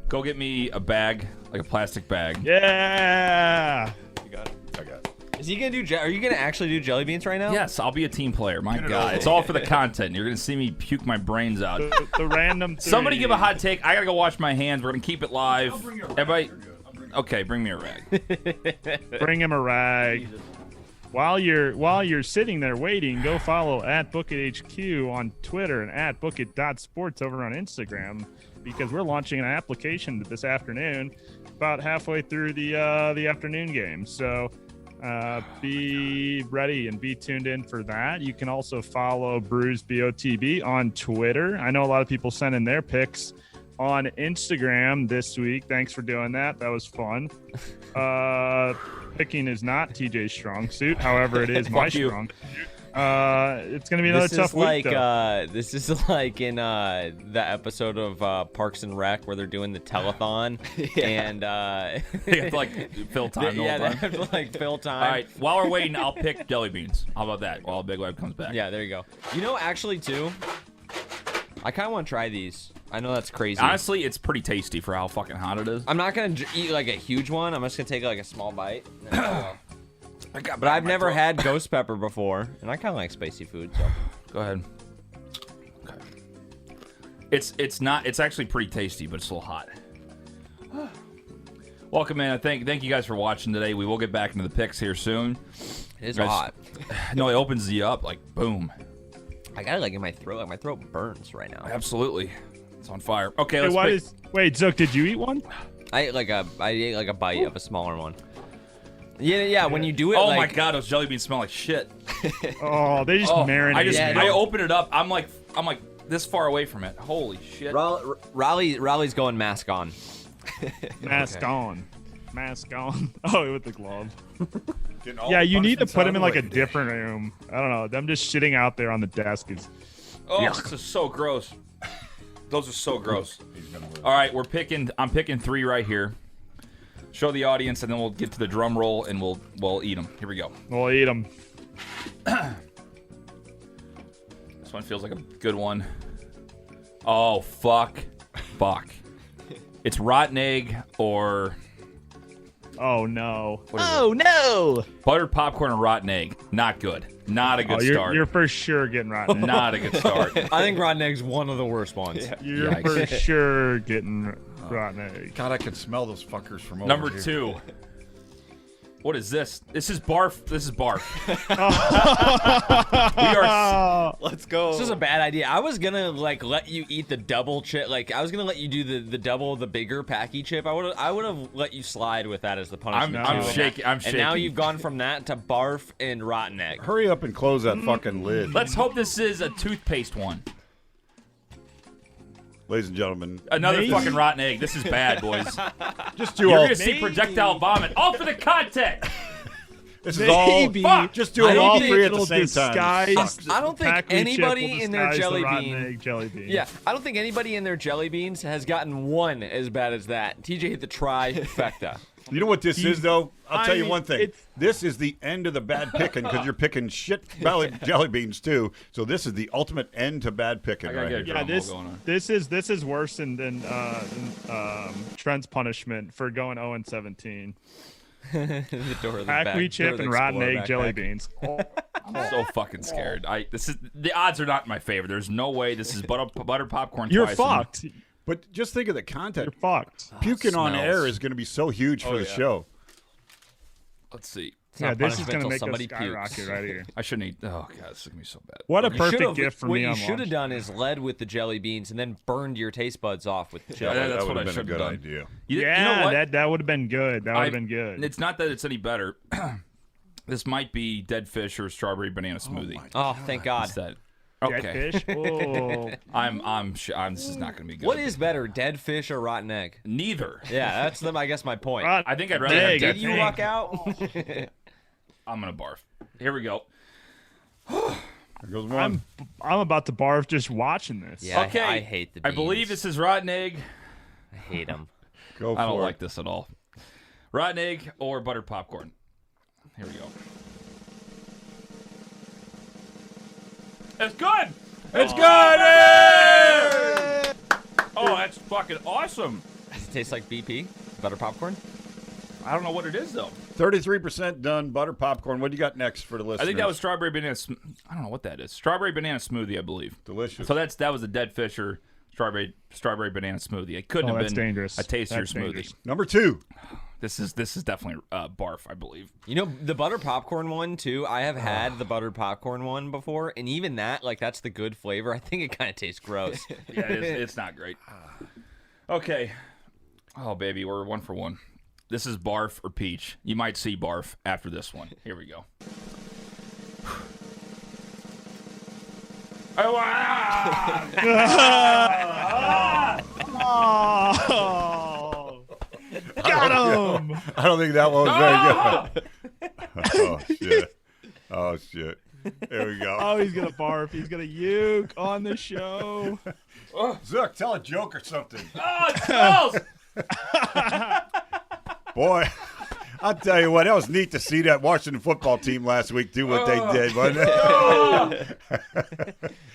Go get me a bag, like a plastic bag. Yeah. You got it. I got it. Is he gonna do? Are you gonna actually do jelly beans right now? Yes, I'll be a team player. My Get it God, over it's with. all for the content. You're gonna see me puke my brains out. The random. Somebody three. give a hot take. I gotta go wash my hands. We're gonna keep it live. Everybody, Okay, bring me a rag. Bring him a rag. While you're sitting there waiting, go follow at BookItHQ on Twitter and at bookit.sports over on Instagram, because we're launching an application this afternoon, about halfway through the afternoon game. So be ready and be tuned in for that. You can also follow Brews BOTB on Twitter. I know a lot of people sent in their picks on Instagram this week. Thanks for doing that. That was fun. Picking is not TJ's strong suit. However, it is my Fuck you. strong suit. It's gonna be another tough week. This is like in the episode of Parks and Rec where they're doing the telethon, and They have to, like, fill time the yeah, whole they time. have to like fill time. All right, while we're waiting, I'll pick jelly beans. How about that? While Big Web comes back. Yeah, there you go. You know, actually, too, I kind of want to try these. I know that's crazy. Honestly, it's pretty tasty for how fucking hot it is. I'm not gonna eat like a huge one. I'm just gonna take like a small bite. I got But I've never had ghost pepper before, and I kind of like spicy food. So Go ahead. Okay. It's actually pretty tasty, but it's a little hot. Welcome in. Thank you guys for watching today. We will get back into the picks here soon. it is Guys- hot. No, it opens you up like boom. I got it like in my throat. Like my throat burns right now. Absolutely. It's on fire. Okay, Hey, let's pick. wait, Zook, did you eat one? I ate like a bite of a smaller one. Yeah. When you do it, Oh like, my god, those jelly beans smell like shit. Oh, they just Oh, marinated. I open it up. I'm like this far away from it. Holy shit. Raleigh's going mask on. Mask on. Mask on. Oh, with the glove. Getting all Yeah, the you need to punishments put out him of in the like a way today. different room. I don't know. Them just shitting out there on the desk is. Oh, Yuck. this is so gross. Those are so gross. He's gonna live. All right, I'm picking 3 right here. Show the audience, and then we'll get to the drum roll, and we'll eat them. Here we go. We'll eat them. This one feels like a good one. Oh, fuck. It's rotten egg or Oh no. Oh no! buttered popcorn and rotten egg. Not good. Not a good start. You're for sure getting rotten. Not a good start. I think rotten egg's one of the worst ones. You're Yikes. for sure getting rotten egg. God, I can smell those fuckers from over Number here. 2. What is this? This is barf. We are. Oh, Let's go. This is a bad idea. I was gonna like let you eat the double chip. Like I was gonna let you do the double, the bigger packy chip. I would have let you slide with that as the punishment. I'm too. shaking. I'm And now shaking. you've gone from that to barf and rotten egg. Hurry up and close that fucking lid. Let's hope this is a toothpaste one. Ladies and gentlemen, Another Maybe. fucking rotten egg. This is bad, boys. just do You're all. gonna see projectile vomit. All for the content. This is all. Maybe. Fuck. Just do I them don't all think 3 at the it'll same time. disguise I don't think Pac-Man chip anybody will in their disguise the jelly rotten bean- egg jelly bean. Yeah, I don't think anybody in their jelly beans has gotten one as bad as that. TJ hit the trifecta. You know what this is, though? I'll tell you mean, one thing. it's- This is the end of the bad picking because you're picking shit jelly beans too. So this is the ultimate end to bad picking I gotta right get a here. drum Yeah, roll going on. this is worse than Trent's punishment for going 0-17. The door of the Pack back- wheat door of chip the and rotten Explorer egg jelly backpack. beans. I'm so fucking scared. The odds are not in my favor. There's no way this is butter popcorn. You're twice and- fucked. But just think of the content. You're fucked. Puking on smells. air is going to be so huge for the show. Let's see. It's Yeah, not this is punishment gonna till make somebody us skyrocket pukes. right here. I shouldn't eat. Oh god, this is gonna be so bad. What a You perfect should've- gift for what me you on should have launch. done is led with the jelly beans and then burned your taste buds off with the Yeah, jelly. that's that what would I have been a should've good done. idea. You Yeah, know what? that would have been good. That would have been good. It's not that it's any better. This might be dead fish or strawberry banana smoothie. Oh, thank God. Instead. Dead Okay. fish. Oh. I'm this is not gonna be good. What is better, dead fish or rotten egg? Neither. Yeah, that's I guess my point. I think I'd rather Egg, have Did dead you fish. luck out? I'm gonna barf. Here we go. There goes one. I'm about to barf just watching this. Yeah. Okay. I hate the I believe beans. this is rotten egg. I hate them. Go for I don't it. like this at all. Rotten egg or buttered popcorn. Here we go. It's good. It's good! Oh, that's fucking awesome. Does it taste like BP? Butter popcorn? I don't know what it is though. 33% done. Butter popcorn. What do you got next for the listeners? I think that was strawberry banana. I don't know what that is. Strawberry banana smoothie, I believe. delicious. So that was a dead fish or strawberry banana smoothie. It couldn't Oh, have that's been dangerous. a tastier That's smoothie. dangerous. Number 2. This is definitely barf, I believe. You know, the butter popcorn one, too, I have had the buttered popcorn one before, and even that, like, that's the good flavor. I think it kind of tastes gross. Yeah, it's not great. Okay. Oh, baby, we're 1 for 1. This is barf or peach. You might see barf after this one. Here we go. Oh, got him! I don't think that one was very good. Oh shit! Here we go. Oh, he's gonna barf. He's gonna uke on the show. Zook, tell a joke or something. Oh, it smells! Boy, I'll tell you what, that was neat to see that Washington football team last week do what they did, wasn't it?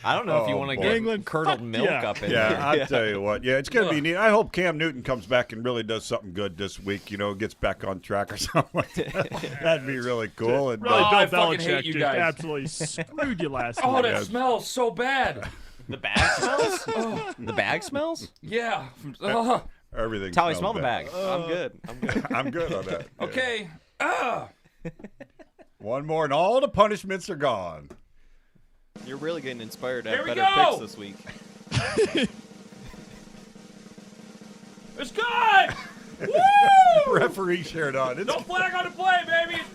I don't know if you want to get England, curdled fuck milk yeah. up in Yeah, there. I'll tell you what. Yeah, it's going to be neat. I hope Cam Newton comes back and really does something good this week, gets back on track or something like that. That'd be really cool. And, Really, Oh, I Bill fucking hate Belichick you just guys. absolutely screwed you last Oh, week. that smells so bad. The bag smells? The bag smells? Yeah. everything. Tally, smells smell the bad. bag. I'm good. I'm good on that. Yeah. Okay. One more, and all the punishments are gone. You're really getting inspired to Here have we better go. picks this week. It's good! Woo! Referee shared on. It's, No flag on the play, baby. It's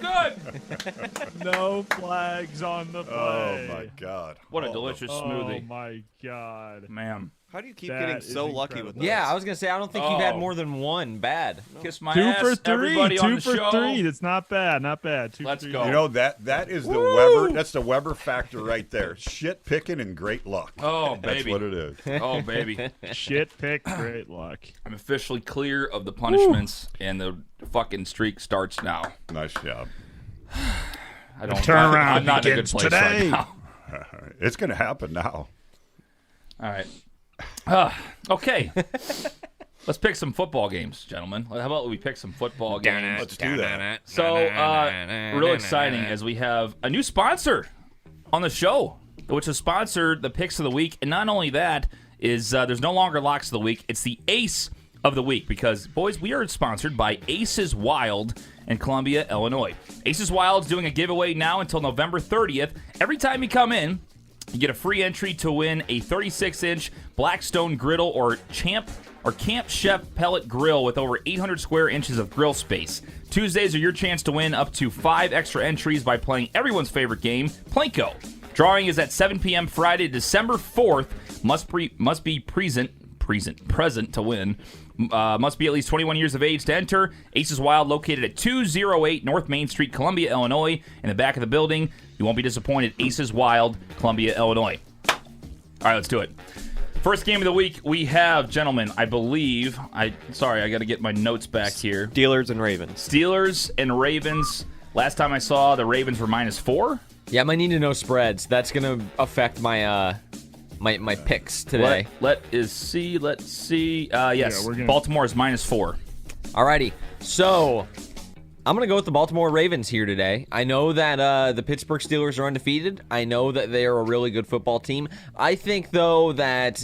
good. No flags on the play. oh, my God. What a Oh, delicious Oh smoothie. my god. Man. How do you keep That getting is so lucky with incredible. those? Yeah, I was going to say, I don't think you've had Oh. more than one bad. Kiss my 2 ass, for 3. everybody on 2 the for show. 3. That's not bad. Not bad. 2 Let's for 3. go. You know, that is the Weber. That's the Weber factor right there. Shit picking and great luck. Oh, That's baby. what it is. Oh, baby. Shit pick. Great luck. I'm officially clear of the punishments, and the fucking streak starts now. Nice job. I don't. turnaround I'm not in a good begins place today. right now. It's going to happen now. All right. Okay. Let's pick some football games, gentlemen. How about we pick some football games? Let's do that. So, real exciting as we have a new sponsor on the show, which has sponsored the picks of the week. And not only that, is there's no longer locks of the week. It's the Ace of the week because, boys, we are sponsored by Aces Wild in Columbia, Illinois. Aces Wild's doing a giveaway now until November 30th. Every time you come in, you get a free entry to win a 36-inch Blackstone griddle or Camp Chef pellet grill with over 800 square inches of grill space. Tuesdays are your chance to win up to 5 extra entries by playing everyone's favorite game, Plinko. Drawing is at 7 p.m. Friday, December 4th. Must be present to win. Must be at least 21 years of age to enter. Aces Wild, located at 208 North Main Street, Columbia, Illinois. In the back of the building, you won't be disappointed. Aces Wild, Columbia, Illinois. All right, let's do it. First game of the week, we have, gentlemen, I believe. I got to get my notes back here. Steelers and Ravens. Steelers and Ravens. Last time I saw, the Ravens were -4. Yeah, I might need to know spreads. That's going to affect my my picks today. Let's see. Yes, Yeah, we're gonna- Baltimore is -4. Alrighty, so I'm going to go with the Baltimore Ravens here today. I know that the Pittsburgh Steelers are undefeated. I know that they are a really good football team. I think, though, that,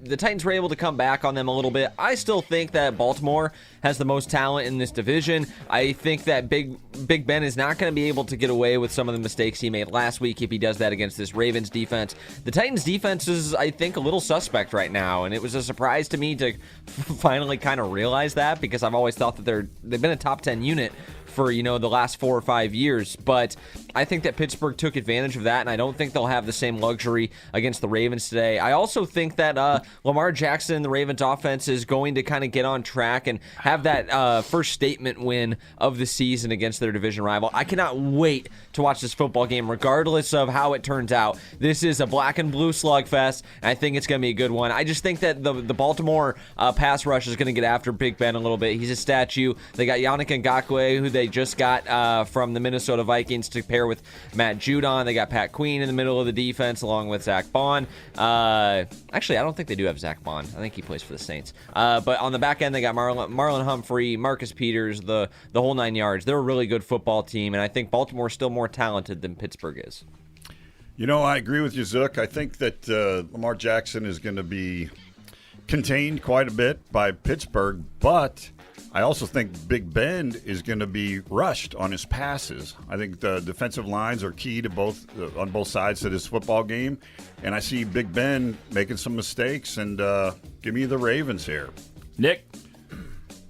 the Titans were able to come back on them a little bit. I still think that Baltimore has the most talent in this division. I think that Big Ben is not going to be able to get away with some of the mistakes he made last week if he does that against this Ravens defense. The Titans defense is, I think, a little suspect right now, and it was a surprise to me to finally kind of realize that because I've always thought that they've been a top 10 unit for, the last 4 or 5 years. But I think that Pittsburgh took advantage of that, and I don't think they'll have the same luxury against the Ravens today. I also think that Lamar Jackson and the Ravens offense is going to kind of get on track and have that first statement win of the season against their division rival. I cannot wait to watch this football game, regardless of how it turns out. This is a black and blue slugfest, and I think it's going to be a good one. I just think that the Baltimore pass rush is going to get after Big Ben a little bit. He's a statue. They got Yannick Ngakoue, who they just got from the Minnesota Vikings to pair with Matt Judon. They got Pat Queen in the middle of the defense along with Zach Bond. Actually, I don't think they do have Zach Bond. I think he plays for the Saints. But on the back end, they got Marlon Humphrey, Marcus Peters, the whole 9 yards. They're a really good football team, and I think Baltimore's still more talented than Pittsburgh is. I agree with you, Zook. I think that Lamar Jackson is going to be contained quite a bit by Pittsburgh, but I also think Big Ben is going to be rushed on his passes. I think the defensive lines are key to on both sides of this football game, and I see Big Ben making some mistakes. And give me the Ravens here. Nick?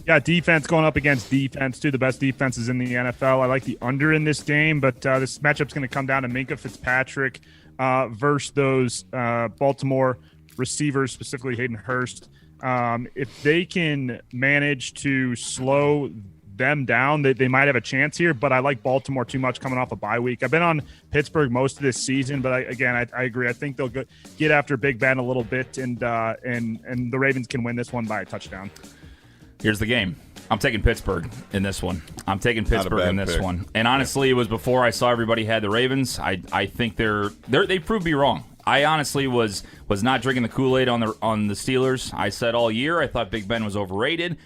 Yeah, defense going up against defense, two of the best defenses in the NFL. I like the under in this game, but this matchup's going to come down to Minkah Fitzpatrick versus those Baltimore receivers, specifically Hayden Hurst. If they can manage to slow them down, they might have a chance here, but I like Baltimore too much coming off a bye week. I've been on Pittsburgh most of this season, but I agree. I think they'll get after Big Ben a little bit, and the Ravens can win this one by a touchdown. Here's the game. I'm taking Pittsburgh in this one. I'm taking Pittsburgh in this pick. one. And honestly, it was before I saw everybody had the Ravens. I think they proved me wrong. I honestly was not drinking the Kool-Aid on the Steelers. I said all year I thought Big Ben was overrated.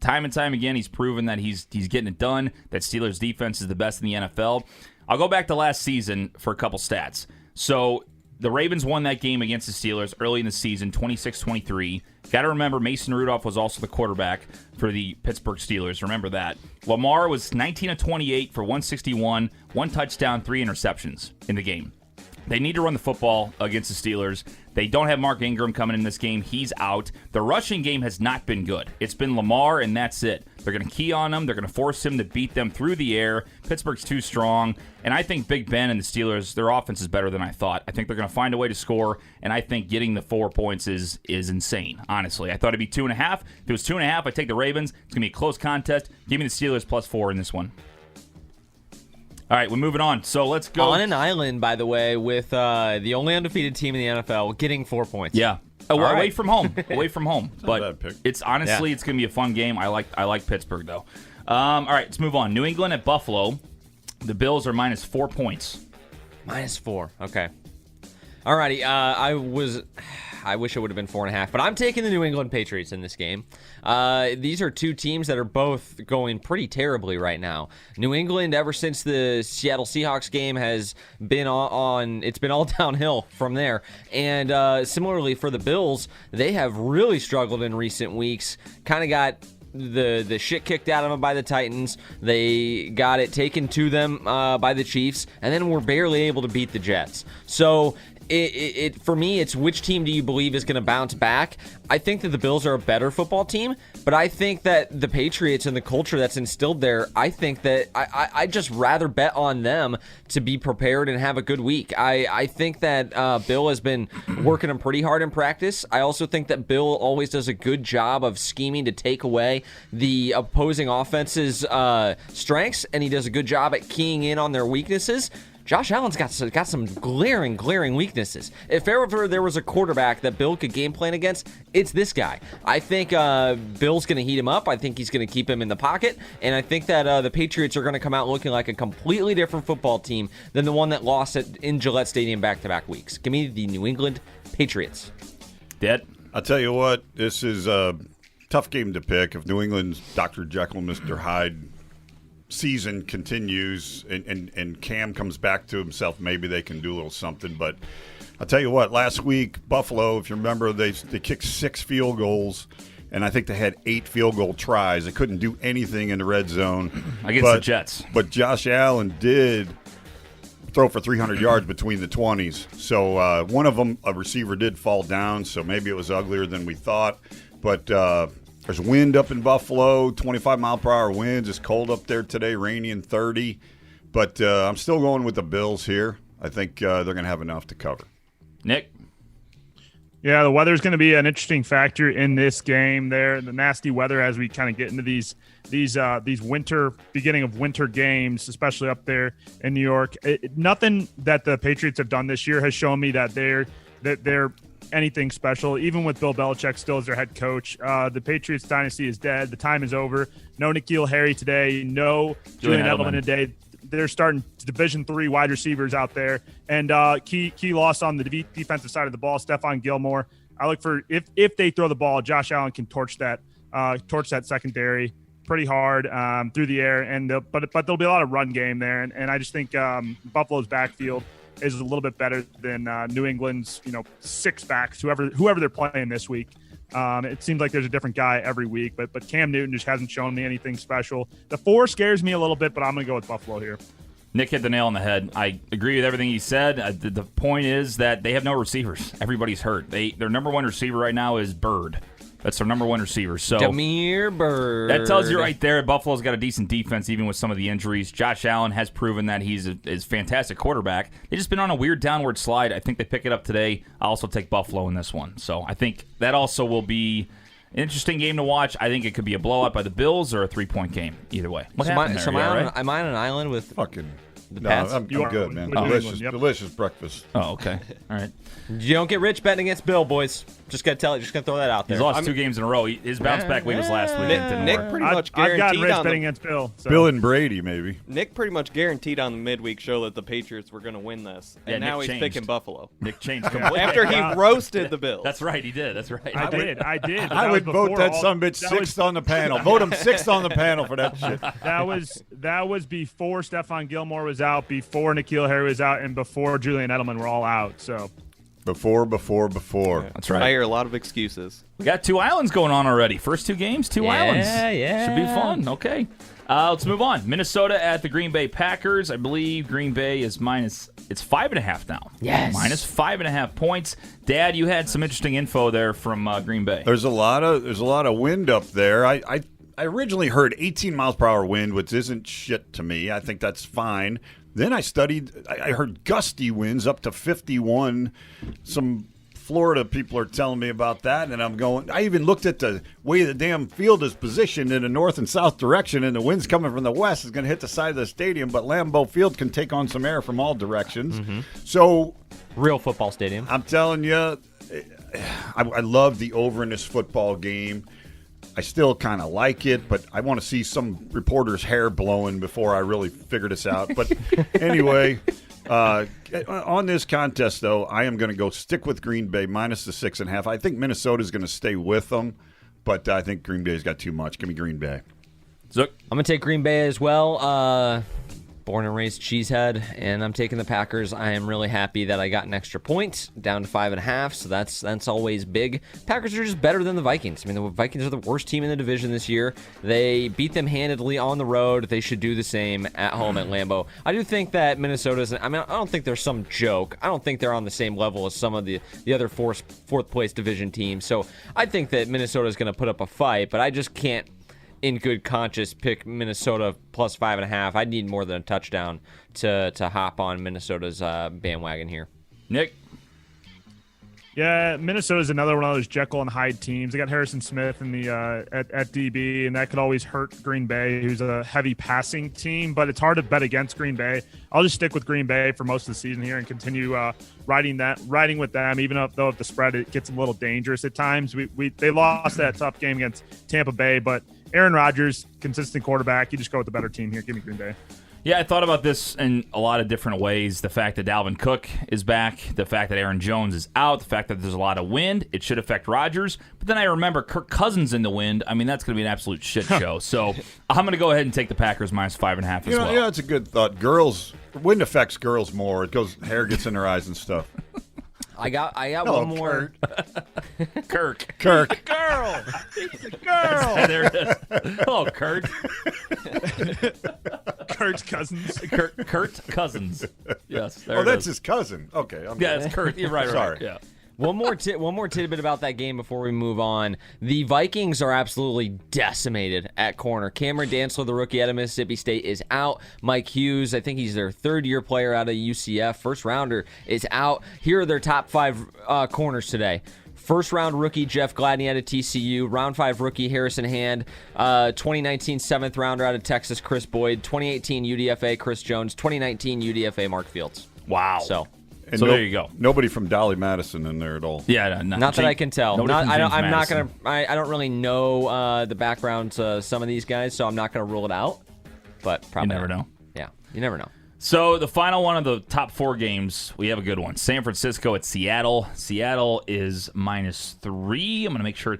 Time and time again, he's proven that he's getting it done, that Steelers defense is the best in the NFL. I'll go back to last season for a couple stats. So the Ravens won that game against the Steelers early in the season, 26-23. Got to remember, Mason Rudolph was also the quarterback for the Pittsburgh Steelers. Remember that. Lamar was 19 of 28 for 161, 1 touchdown, 3 interceptions in the game. They need to run the football against the Steelers. They don't have Mark Ingram coming in this game. He's out. The rushing game has not been good. It's been Lamar, and that's it. They're going to key on him. They're going to force him to beat them through the air. Pittsburgh's too strong. And I think Big Ben and the Steelers, their offense is better than I thought. I think they're going to find a way to score, and I think getting the 4 points is insane, honestly. I thought it'd be 2.5. If it was 2.5, I'd take the Ravens. It's going to be a close contest. Give me the Steelers +4 in this one. All right, we're moving on. So let's go. On an island, by the way, with the only undefeated team in the NFL getting 4 points. Yeah. Away from home. Away from home. Not a But bad pick. it's honestly, it's going to be a fun game. I like Pittsburgh, though. All right, let's move on. New England at Buffalo. The Bills are -4 points. -4. Okay. Alrighty. I wish it would have been 4.5, but I'm taking the New England Patriots in this game. These are two teams that are both going pretty terribly right now. New England, ever since the Seattle Seahawks game, has been it's been all downhill from there. And similarly for the Bills, they have really struggled in recent weeks. Kind of got the shit kicked out of them by the Titans. They got it taken to them by the Chiefs, and then were barely able to beat the Jets. So it for me, it's which team do you believe is going to bounce back? I think that the Bills are a better football team, but I think that the Patriots and the culture that's instilled there, I think that I just rather bet on them to be prepared and have a good week. I think that Bill has been working them pretty hard in practice. I also think that Bill always does a good job of scheming to take away the opposing offense's strengths, and he does a good job at keying in on their weaknesses. Josh Allen's got some glaring weaknesses. If ever there was a quarterback that Bill could game plan against, it's this guy. I think Bill's going to heat him up. I think he's going to keep him in the pocket. And I think that the Patriots are going to come out looking like a completely different football team than the one that lost in Gillette Stadium back-to-back weeks. Give me the New England Patriots. Dead. I'll tell you what, this is a tough game to pick. If New England's Dr. Jekyll and Mr. Hyde season continues and Cam comes back to himself, maybe they can do a little something. But I'll tell you what, last week, Buffalo, if you remember, they kicked 6 field goals, and I think they had 8 field goal tries. They couldn't do anything in the red zone. Against the Jets. But Josh Allen did throw for 300 yards between the 20s. So one of them, a receiver, did fall down, so maybe it was uglier than we thought. But there's wind up in Buffalo, 25-mile-per-hour winds. It's cold up there today, rainy and 30. But I'm still going with the Bills here. I think they're going to have enough to cover. Nick? Yeah, the weather's going to be an interesting factor in this game there. The nasty weather as we kind of get into these winter, beginning of winter games, especially up there in New York. Nothing that the Patriots have done this year has shown me that they're anything special, even with Bill Belichick still as their head coach. The Patriots dynasty is dead. The time is over. No N'Keal Harry today. No Julian Edelman today. They're starting Division III wide receivers out there. And key loss on the defensive side of the ball, Stephon Gilmore. I look for, if they throw the ball, Josh Allen can torch that secondary pretty hard through the air. And but there'll be a lot of run game there. And I just think Buffalo's backfield is a little bit better than New England's, 6 backs, whoever they're playing this week. It seems like there's a different guy every week, but Cam Newton just hasn't shown me anything special. The 4 scares me a little bit, but I'm going to go with Buffalo here. Nick hit the nail on the head. I agree with everything he said. The point is that they have no receivers. Everybody's hurt. Their number one receiver right now is Bird. That's their number one receiver. So Damiere Byrd. that tells you right there, Buffalo's got a decent defense even with some of the injuries. Josh Allen has proven that he's a fantastic quarterback. They've just been on a weird downward slide. I think they pick it up today. I also take Buffalo in this one. So I think that also will be an interesting game to watch. I think it could be a blowout by the Bills or a 3-point game. Either way. What happened there? So You all right? am I on an island with Fucking. the No, Pats? I'm You are good, man. with New Delicious, England, yep. delicious breakfast. Oh, okay. All right. You don't get rich betting against Bill, boys. Just gotta throw that out there. He's lost 2 games in a row. His bounce back week was last week. It didn't Nick work. pretty I've much gotten guaranteed rich on betting the against Bill. So. Bill and Brady, maybe. Nick pretty much guaranteed on the midweek show that the Patriots were going to win this, and Yeah, now Nick he's changed. picking Buffalo Nick changed completely. after he roasted the Bills. That's right. He did. That's right. I did. I That would was vote before that all- son bitch that was- sixth on the panel. Vote him sixth on the panel for that shit. That was before Stephon Gilmore was out, before N'Keal Harry was out, and before Julian Edelman were all out. So Before. That's right. I hear a lot of excuses. We got 2 islands going on already. First 2 games, 2 islands. yeah. Should be fun. Okay. Let's move on. Minnesota at the Green Bay Packers. I believe Green Bay is it's 5.5 now. Yes. Minus 5.5 points. Dad, you had some interesting info there from Green Bay. There's a lot of wind up there. I originally heard 18 miles per hour wind, which isn't shit to me. I think that's fine. Then I heard gusty winds up to 51. Some Florida people are telling me about that, and I'm going. I even looked at the way the damn field is positioned in the north and south direction, and the wind's coming from the west is going to hit the side of the stadium. But Lambeau Field can take on some air from all directions. So Real football stadium. I'm telling you, I love the over in this football game. I still kind of like it, but I want to see some reporter's hair blowing before I really figure this out. But anyway, on this contest, though, I am going to go stick with Green Bay minus the 6.5. I think Minnesota's going to stay with them, but I think Green Bay's got too much. Give me Green Bay. Zook. I'm going to take Green Bay as well. Born and raised cheesehead, and I'm taking the Packers. I am really happy that I got an extra point down to 5.5, so that's always big. Packers are just better than the Vikings. I mean, the Vikings are the worst team in the division this year. They beat them handedly on the road. They should do the same at home at Lambeau. I do think that Minnesota's, I don't think they're some joke. I don't think they're on the same level as some of the other fourth place division teams. So I think that Minnesota's going to put up a fight, but I just can't in good conscience pick Minnesota plus 5.5. I'd need more than a touchdown to hop on Minnesota's bandwagon here. Nick. Yeah, Minnesota's another one of those Jekyll and Hyde teams. They got Harrison Smith in the at DB, and that could always hurt Green Bay, who's a heavy passing team. But it's hard to bet against Green Bay. I'll just stick with Green Bay for most of the season here and continue riding with them, even though if the spread it gets a little dangerous at times. They lost that tough game against Tampa Bay, but Aaron Rodgers, consistent quarterback. You just go with the better team here. Give me Green Bay. Yeah, I thought about this in a lot of different ways. The fact that Dalvin Cook is back, the fact that Aaron Jones is out, the fact that there's a lot of wind, it should affect Rodgers. But then I remember Kirk Cousins in the wind. I mean, that's going to be an absolute shit show. So I'm going to go ahead and take the Packers minus 5.5 as well. Yeah, it's a good thought. Wind affects girls more. It goes, hair gets in their eyes and stuff. I got Hello, one more. Kirk. Kirk. Girl, There it is. Oh, Kurt. Kurt Cousins. Kurt Cousins. Yes. There Oh, it that's is. his cousin. Okay. Yeah, it's Kurt. You're right. Sorry. Yeah. One more tidbit about that game before we move on. The Vikings are absolutely decimated at corner. Cameron Dantzler, the rookie out of Mississippi State, is out. Mike Hughes, I think he's their third-year player out of UCF, first-rounder, is out. Here are their top 5 corners today. First-round rookie Jeff Gladney out of TCU. Round 5 rookie Harrison Hand. 2019 7th-rounder out of Texas Chris Boyd. 2018 UDFA Chris Jones. 2019 UDFA Mark Fields. Wow. So And there you go. Nobody from Dolly Madison in there at all. Yeah. not that I can tell. nobody from James I'm not Madison. gonna. I don't really know the backgrounds of some of these guys, so I'm not gonna rule it out. But probably never not. know. Yeah, you never know. So the final one of the top 4 games, we have a good one. San Francisco at Seattle. Seattle is -3. I'm going to make sure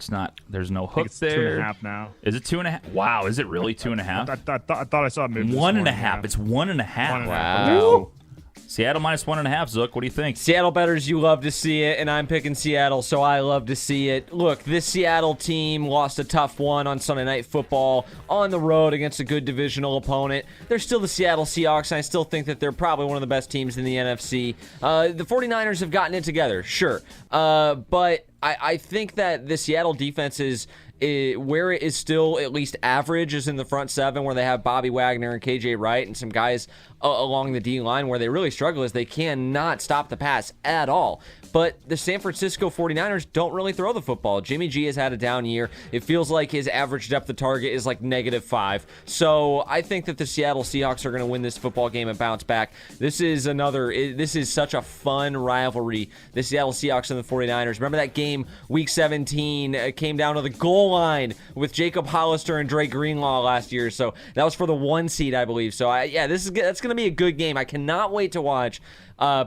there's no I think hook it's there. 2.5 now. Is it 2.5? Wow, is it really 2.5? I thought I saw it move. 1.5. It's 1.5. One and a Wow. half. Seattle minus 1.5, Zook. What do you think? Seattle bettors, you love to see it, and I'm picking Seattle, so I love to see it. Look, this Seattle team lost a tough one on Sunday Night Football on the road against a good divisional opponent. They're still the Seattle Seahawks, and I still think that they're probably one of the best teams in the NFC. The 49ers have gotten it together, sure. But I think that the Seattle defense is where it is still at least average is in the front seven, where they have Bobby Wagner and KJ Wright and some guys along the D line. Where they really struggle is they cannot stop the pass at all. But the San Francisco 49ers don't really throw the football. Jimmy G has had a down year. It feels like his average depth of target is like -5. So I think that the Seattle Seahawks are going to win this football game and bounce back. This is such a fun rivalry, the Seattle Seahawks and the 49ers. Remember that game, week 17, came down to the goal line with Jacob Hollister and Dre Greenlaw last year. So that was for the 1 seed, I believe. So that's going to be a good game. I cannot wait to watch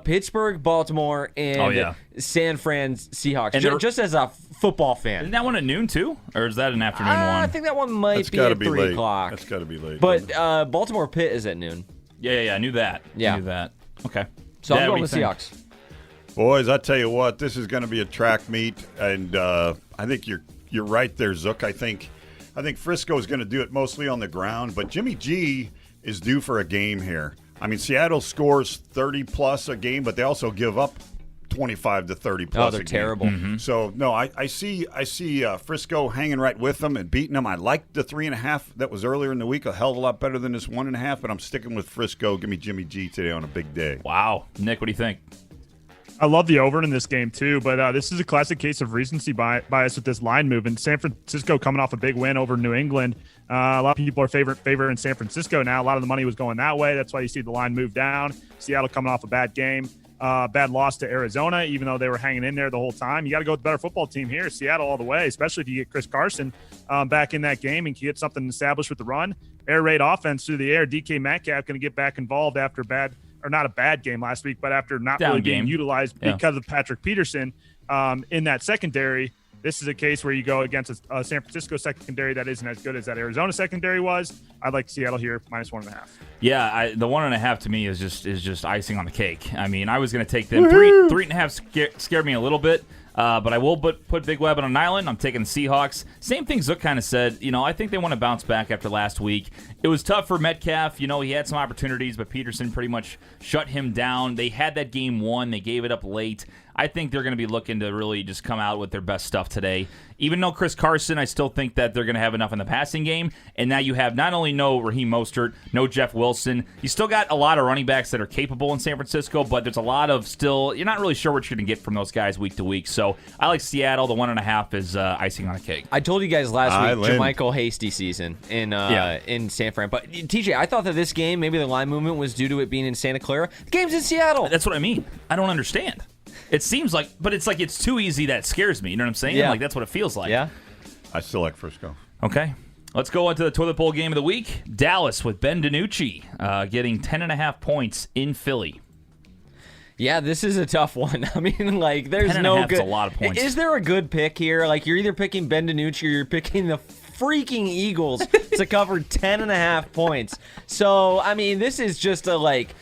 Pittsburgh, Baltimore, and San Fran Seahawks. And Just as a football fan. Isn't that one at noon too, or is that an afternoon one? I think that one might That's be gotta at be 3 late. o'clock. That's got to be late. But Baltimore Pitt is at noon. Yeah, I knew that. Yeah. I knew that. Okay. So Dad, I'm what going do with you think? Seahawks. Boys, I tell you what, this is going to be a track meet, and I think you're right there, Zook. I think Frisco is going to do it mostly on the ground, but Jimmy G is due for a game here. I mean, Seattle scores 30-plus a game, but they also give up 25 to 30-plus Oh, a they're game. terrible. Mm-hmm. So, no, I see Frisco hanging right with them and beating them. I like the 3.5 that was earlier in the week, a hell of a lot better than this 1.5, but I'm sticking with Frisco. Give me Jimmy G today on a big day. Wow. Nick, what do you think? I love the over in this game too, but this is a classic case of recency bias with this line movement. San Francisco coming off a big win over New England. A lot of people are favoring San Francisco now. A lot of the money was going that way. That's why you see the line move down. Seattle coming off a bad game, bad loss to Arizona, even though they were hanging in there the whole time. You got to go with the better football team here, Seattle all the way, especially if you get Chris Carson back in that game and can get something established with the run. Air raid offense through the air. DK Metcalf going to get back involved after not a bad game last week, but after not Down really game. being utilized because of Patrick Peterson in that secondary. This is a case where you go against a San Francisco secondary that isn't as good as that Arizona secondary was. I'd like Seattle here -1.5. Yeah, the 1.5 to me is just icing on the cake. I mean, I was going to take them. 3.5 scared me a little bit. But I will put Big Web on an island. I'm taking the Seahawks. Same thing Zook kind of said. I think they want to bounce back after last week. It was tough for Metcalf. He had some opportunities, but Peterson pretty much shut him down. They had that game won. They gave it up late. I think they're going to be looking to really just come out with their best stuff today. Even though Chris Carson, I still think that they're going to have enough in the passing game. And now you have not only no Raheem Mostert, no Jeff Wilson. You still got a lot of running backs that are capable in San Francisco, but there's a lot of still, you're not really sure what you're going to get from those guys week to week. So I like Seattle. The 1.5 is icing on a cake. I told you guys last week, Island. JaMychal Hasty season in San Fran. But TJ, I thought that this game, maybe the line movement was due to it being in Santa Clara. The game's in Seattle. That's what I mean. I don't understand. It seems like, but it's like it's too easy that scares me. You know what I'm saying? Yeah. Like that's what it feels like. Yeah. I still like Frisco. Okay. Let's go on to the toilet bowl game of the week. Dallas with Ben DiNucci getting 10.5 points in Philly. Yeah, this is a tough one. I mean, like, there's 10.5 no is good. a lot of points. Is there a good pick here? Like, you're either picking Ben DiNucci or you're picking the freaking Eagles to cover 10.5 points. So, I mean, this is just a like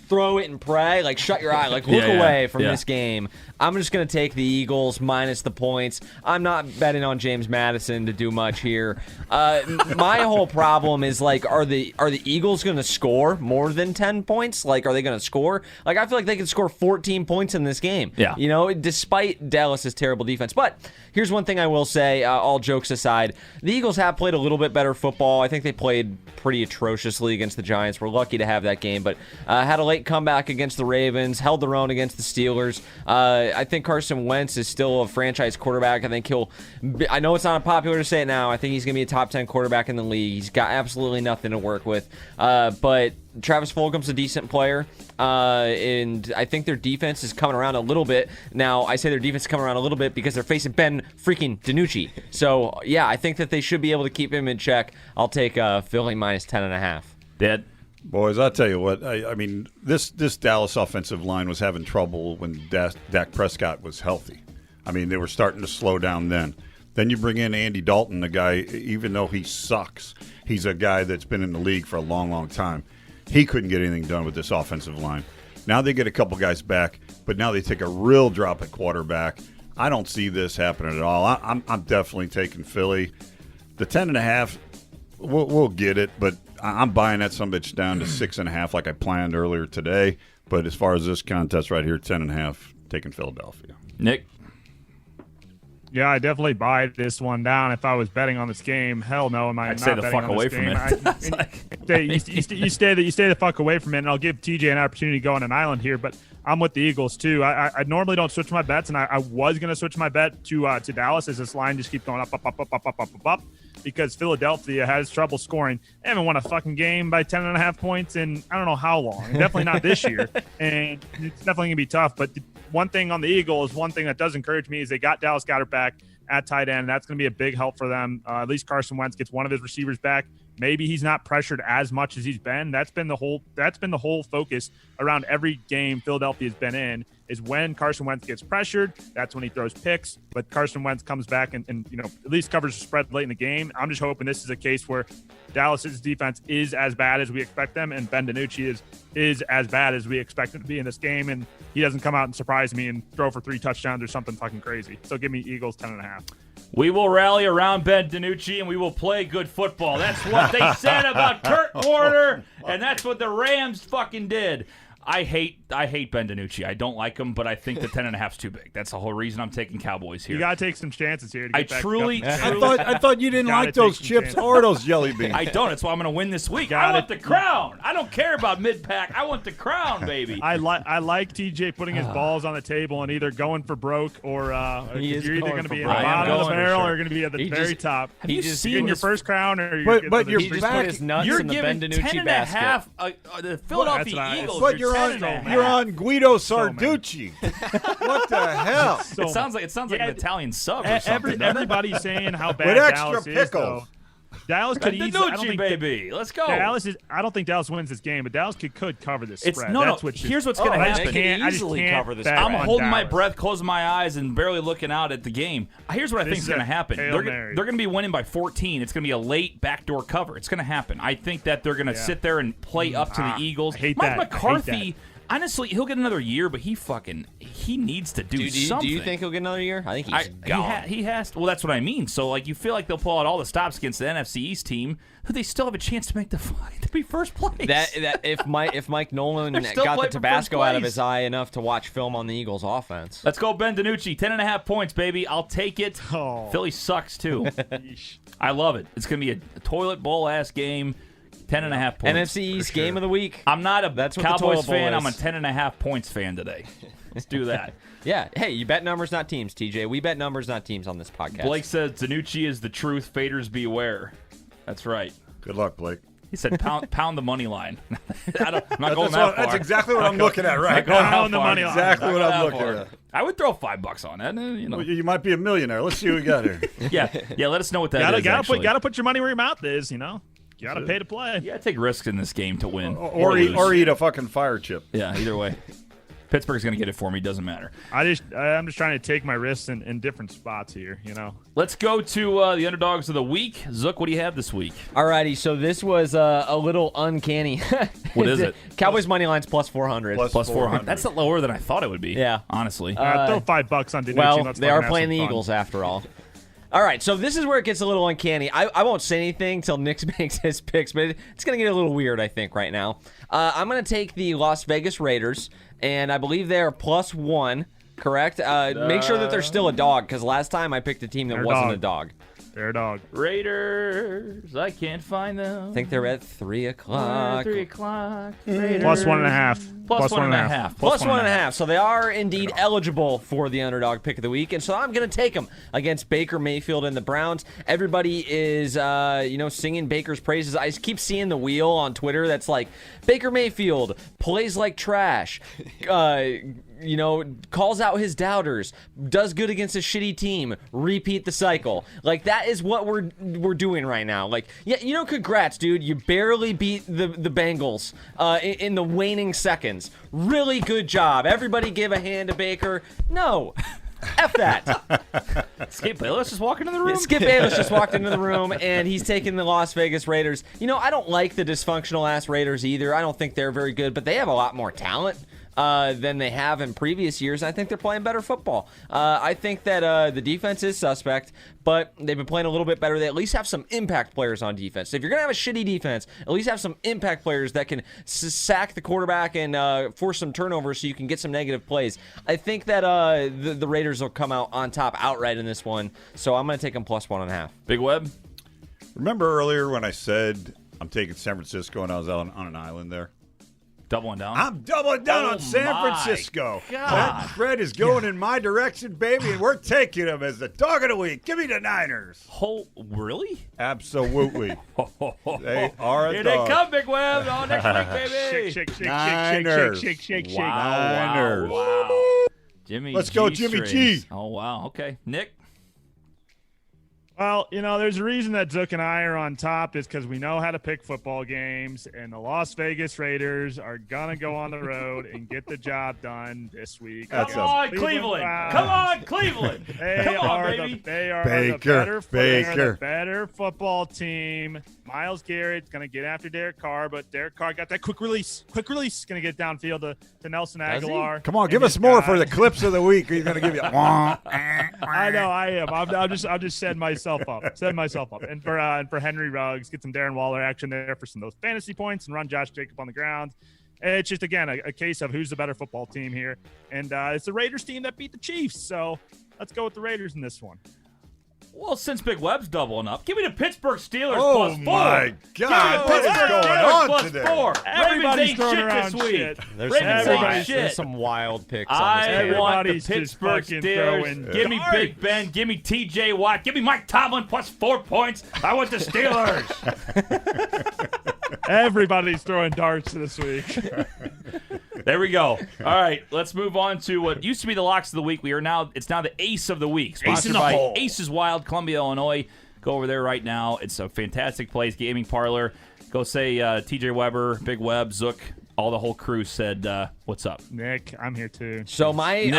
throw it and pray. Like, shut your eye. Like, look away from this game. I'm just going to take the Eagles minus the points. I'm not betting on James Madison to do much here. My whole problem is, like, are the Eagles going to score more than 10 points? Like, are they going to score? Like, I feel like they could score 14 points in this game. Yeah. Despite Dallas's terrible defense. But here's one thing I will say, all jokes aside. The Eagles have played a little bit better football. I think they played pretty atrociously against the Giants. We're lucky to have that game. But had a late comeback against the Ravens, held their own against the Steelers. I think Carson Wentz is still a franchise quarterback. I know it's not popular to say it now. I think he's going to be a top 10 quarterback in the league. He's got absolutely nothing to work with. But Travis Fulgham's a decent player. And I think their defense is coming around a little bit. Now, I say their defense is coming around a little bit because they're facing Ben freaking DiNucci. So, yeah, I think that they should be able to keep him in check. I'll take Philly minus 10.5. Dead. Boys, I'll tell you what. I mean, this Dallas offensive line was having trouble when Dak Prescott was healthy. I mean, they were starting to slow down then. Then you bring in Andy Dalton, the guy, even though he sucks, he's a guy that's been in the league for a long, long time. He couldn't get anything done with this offensive line. Now they get a couple guys back, but now they take a real drop at quarterback. I don't see this happening at all. I'm definitely taking Philly. The 10.5, we'll get it, but I'm buying that sumbitch down to 6.5 like I planned earlier today. But as far as this contest right here, 10.5, taking Philadelphia. Nick? Yeah, I definitely buy this one down. If I was betting on this game, hell no, am I I'd not stay the betting fuck on away this from game. it. You stay the fuck away from it, and I'll give TJ an opportunity to go on an island here. But I'm with the Eagles too. I normally don't switch my bets, and I was going to switch my bet to Dallas as this line just keeps going up, because Philadelphia has trouble scoring. They haven't won a fucking game by 10.5 points in I don't know how long. Definitely not this year, and it's definitely going to be tough. But one thing on the Eagles, one thing that does encourage me is they got Dallas Goedert back at tight end. That's going to be a big help for them. At least Carson Wentz gets one of his receivers back. Maybe he's not pressured as much as he's been. That's been the whole focus around every game Philadelphia's been in, is when Carson Wentz gets pressured, that's when he throws picks. But Carson Wentz comes back and at least covers the spread late in the game. I'm just hoping this is a case where Dallas's defense is as bad as we expect them, and Ben DiNucci is as bad as we expect him to be in this game, and he doesn't come out and surprise me and throw for 3 touchdowns or something fucking crazy. So give me Eagles 10.5. We will rally around Ben DiNucci, and we will play good football. That's what they said about Kurt Warner, and that's what the Rams fucking did. I hate Ben DiNucci. I don't like him, but I think the 10.5's too big. That's the whole reason I'm taking Cowboys here. You got to take some chances here. To get back I thought you didn't like those chips or those jelly beans. I don't. That's why I'm going to win this week. I want the crown. I don't care about mid-pack. I want the crown, baby. I like TJ putting his balls on the table and either going for broke or you're either going to be in the bottom of the barrel or you're going to be at the very top. Have you seen your this first crown? Or you're But you're He just back. put his nuts You're in the giving Ben DiNucci basket. 10.5. The Philadelphia Well, Eagles. But you're on Guido So many. Sarducci. What the hell? It sounds like an Italian sub or something. doesn't it? Everybody's saying how bad With extra Dallas is, pickles. though. Dallas could Ben easily. I don't DiNucci, think baby. Let's go. Dallas is. I don't think Dallas wins this game, but Dallas could cover this It's spread. no. That's what Here's what's going to I happen. just can't. I just easily can't cover this bet spread. I'm on holding my Dallas. breath, closing my eyes, and barely looking out at the game. Here's what I think is is going to a happen. Hail They're Mary. going to be winning by 14. It's going to be a late backdoor cover. It's going to happen. I think that they're going to sit there and play up to the Eagles. I hate Mike that. I hate McCarthy, honestly, he'll get another year, but he needs to do something. Do you think he'll get another year? I think he's gone. He has to. Well, that's what I mean. So, like, you feel like they'll pull out all the stops against the NFC East team, who they still have a chance to make the fight to be first place. That if Mike Nolan They're still got the playing for Tabasco first out of place. his eye enough to watch film on the Eagles' offense. Let's go, Ben DiNucci. 10.5 points, baby. I'll take it. Oh. Philly sucks, too. Yeesh. I love it. It's going to be a toilet bowl-ass game. 10.5 points. NFC East game of the week. I'm not a That's what the Cowboys toilet bowl fan. I'm a is. 10.5 points fan today. Let's do that. Yeah. Hey, you bet numbers, not teams, TJ. We bet numbers, not teams on this podcast. Blake says DiNucci is the truth. Faders beware. That's right. Good luck, Blake. He said pound the money line. I'm not going that far. That's exactly what I'm looking at right Not going now. that Pound the far. money line. Exactly what I'm That looking far. at. I would throw $5 on that. You know. Well, you might be a millionaire. Let's see what we got here. Yeah. Let us know what that is. Gotta put your money where your mouth is. Gotta pay to play. You gotta take risks in this game to win Or lose. eat a fucking fire chip. Yeah, either way. Pittsburgh's gonna get it for me. Doesn't matter. I'm just trying to take my risks in different spots here. Let's go to the underdogs of the week. Zook, what do you have this week? Alrighty, so this was a little uncanny. What is it? Cowboys money line's plus 400. Plus 400. That's lower than I thought it would be. Yeah. honestly. Throw $5 on DiNucci. Well, Let's they fucking are have playing some the fun. Eagles after all. All right, so this is where it gets a little uncanny. I won't say anything till Nick makes his picks, but it's going to get a little weird, I think, right now. I'm going to take the Las Vegas Raiders, and I believe they are plus 1, correct? Make sure that they're still a dog, because last time I picked a team that They're wasn't dog. a dog. They're a dog. Raiders, I can't find them. I think they're at 3 o'clock. 3 o'clock. Plus 1.5. Plus 1.5. Plus 1.5. So they are indeed eligible for the underdog pick of the week. And so I'm going to take them against Baker Mayfield and the Browns. Everybody is, singing Baker's praises. I keep seeing the wheel on Twitter that's like, Baker Mayfield plays like trash. Calls out his doubters, does good against a shitty team, repeat the cycle. Like, that is what we're doing right now. Like, yeah, congrats, dude. You barely beat the Bengals in the waning seconds. Really good job. Everybody give a hand to Baker. No. F that. Skip Bayless just walking in the room. Skip Bayless just walked into the room, and he's taking the Las Vegas Raiders. You know, I don't like the dysfunctional-ass Raiders either. I don't think they're very good, but they have a lot more talent than they have in previous years. I think they're playing better football. I think that the defense is suspect, but they've been playing a little bit better. They at least have some impact players on defense. If you're going to have a shitty defense, at least have some impact players that can sack the quarterback and force some turnovers so you can get some negative plays. I think that the Raiders will come out on top outright in this one, so I'm going to take them plus 1.5. Big Web. Remember earlier when I said I'm taking San Francisco and I was on an island there? Doubling down. I'm doubling down Oh on San my Francisco. God. That spread is going in my direction, baby, and we're taking them as the dog of the week. Give me the Niners. Really? Absolutely. They are a Here dog. they come, Big Web. Oh, next week, baby. Shake, Niners. shake. Niners. Wow. Jimmy Let's G go, Jimmy strings. G. Oh, wow. Okay. Nick? Well, you know, there's a reason that Zook and I are on top is because we know how to pick football games, and the Las Vegas Raiders are going to go on the road and get the job done this week. That's Come on, Cleveland. Come on, Cleveland. Come on, baby. They are Baker, the better football team. Myles Garrett's going to get after Derek Carr, but Derek Carr got that quick release. Going to get downfield to Nelson Aguilar. Come on, and give his us more guys. for the clips of the week. He's going to give you. I know I am. I'm just setting myself up. And for Henry Ruggs, get some Darren Waller action there for some of those fantasy points and run Josh Jacob on the ground. And it's just again a case of who's the better football team here, and it's the Raiders team that beat the Chiefs. So let's go with the Raiders in this one. Well, since Big Web's doubling up, give me the Pittsburgh Steelers Oh, plus 4. my God. Give me the What is Pittsburgh going Steelers on plus today? 4. Everybody's Ravens ain't throwing shit around this week. shit. Ravens ain't wild picks. I want the Everybody's just Pittsburgh fucking Steelers. throwing Give me Big Ben. Give me T.J. Watt. Give me Mike Tomlin plus 4 points. I want the Steelers. Everybody's throwing darts this week. There we go. All right, let's move on to what used to be the locks of the week. It's now the Ace of the Week, sponsored by Aces Wild, Columbia, Illinois. Go over there right now. It's a fantastic place, gaming parlor. Go say TJ Weber, Big Web, Zook, all the whole crew said, what's up? Nick, I'm here too. So my Nick, too,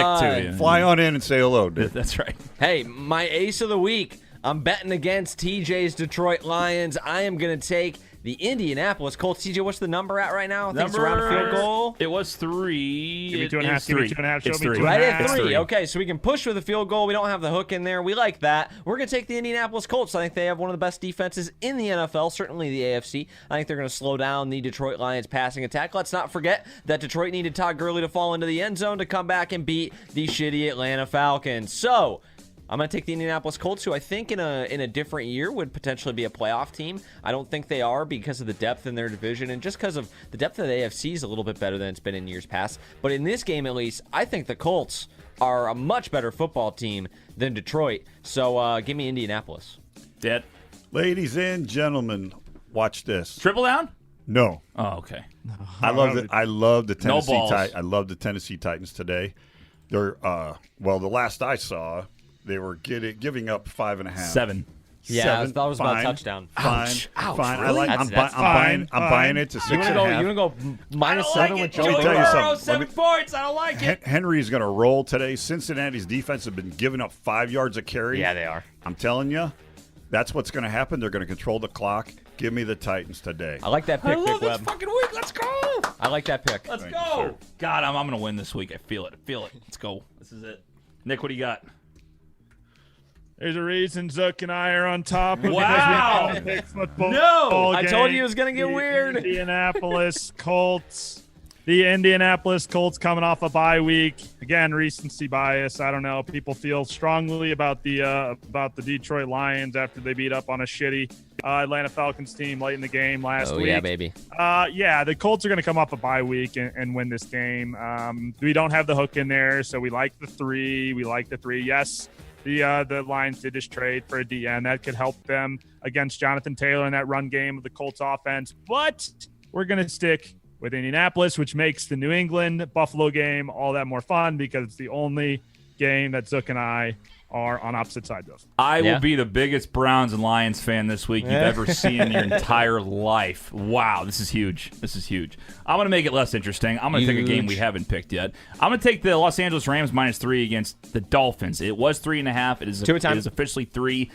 yeah. Fly on in and say hello, dude. That's right. Hey, my ace of the week. I'm betting against TJ's Detroit Lions. I am going to take the Indianapolis Colts. TJ, what's the number at right now? I think it's around a field goal. It was 3. Give me 2.5. It's Give me 3. 2.5. Show It's me 3. 2.5. Right at It's 3. 3. Okay, so we can push with a field goal. We don't have the hook in there. We like that. We're going to take the Indianapolis Colts. I think they have one of the best defenses in the NFL, certainly the AFC. I think they're going to slow down the Detroit Lions passing attack. Let's not forget that Detroit needed Todd Gurley to fall into the end zone to come back and beat the shitty Atlanta Falcons. So I'm going to take the Indianapolis Colts, who I think in a different year would potentially be a playoff team. I don't think they are because of the depth in their division and just because of the depth of the AFC is a little bit better than it's been in years past. But in this game, at least, I think the Colts are a much better football team than Detroit. So give me Indianapolis. Dead. Ladies and gentlemen, watch this. Triple down? No. Oh, okay. I love it. I love the Tennessee balls. I love the Tennessee Titans today. They're well, the last I saw, they were giving up 5.5. 7. Yeah, I thought it was about a Fine. touchdown. Fine, Ouch, fine. really? I'm That's buying it to 6.5. You want to go minus 7 with Joe Let me tell you Burrow? something. 7 points. I don't like it. Henry's going to roll today. Cincinnati's defense have been giving up 5 yards a carry. Yeah, they are. I'm telling you, that's what's going to happen. They're going to control the clock. Give me the Titans today. I like that I pick, love Big this Web. fucking week. Let's go. I like that pick. Let's Thank go. you, sir. God, I'm going to win this week. I feel it. Let's go. This is it. Nick, what do you got? There's a reason Zook and I are on top. Wow. Because we don't pick football No. I told you it games. was going to get The weird. Indianapolis Colts. The Indianapolis Colts coming off a bye week. Again, recency bias. I don't know. People feel strongly about the Detroit Lions after they beat up on a shitty Atlanta Falcons team late in the game last week. Oh, yeah, baby. Yeah, the Colts are going to come off a bye week and win this game. We don't have the hook in there, so we like the 3. Yes, the Lions did just trade for a DN. That could help them against Jonathan Taylor in that run game of the Colts offense. But we're going to stick with Indianapolis, which makes the New England Buffalo game all that more fun because it's the only game that Zook and I are on opposite sides of. I Yeah. will be the biggest Browns and Lions fan this week you've ever seen in your entire life. Wow, this is huge. This is huge. I'm going to make it less interesting. I'm going to take a game we haven't picked yet. I'm going to take the Los Angeles Rams -3 against the Dolphins. It was 3.5. It is officially 3.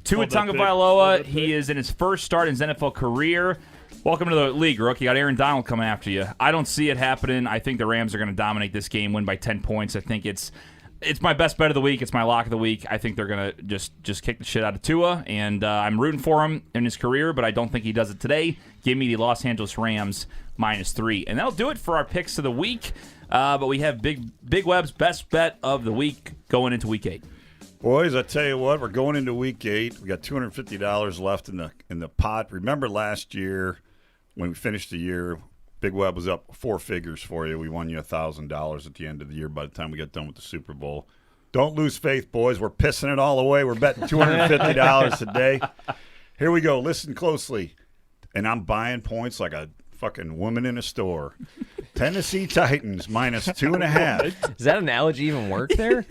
Tua Hold that pick. Tagovailoa, Hold that he pick. is in his first start in his NFL career. Welcome to the league, Rook. You got Aaron Donald coming after you. I don't see it happening. I think the Rams are going to dominate this game, win by 10 points. I think it's my best bet of the week. It's my lock of the week. I think they're going to just kick the shit out of Tua, and I'm rooting for him in his career, but I don't think he does it today. Give me the Los Angeles Rams -3. And that'll do it for our picks of the week. But we have Big Web's best bet of the week going into Week 8. Boys, I tell you what, we're going into Week 8. We got $250 left in the pot. Remember last year when we finished the year, Big Web was up 4 figures for you. We won you $1,000 at the end of the year by the time we got done with the Super Bowl. Don't lose faith, boys. We're pissing it all away. We're betting $250 today. Here we go. Listen closely. And I'm buying points like a fucking woman in a store. Tennessee Titans -2.5. Does that analogy even work there?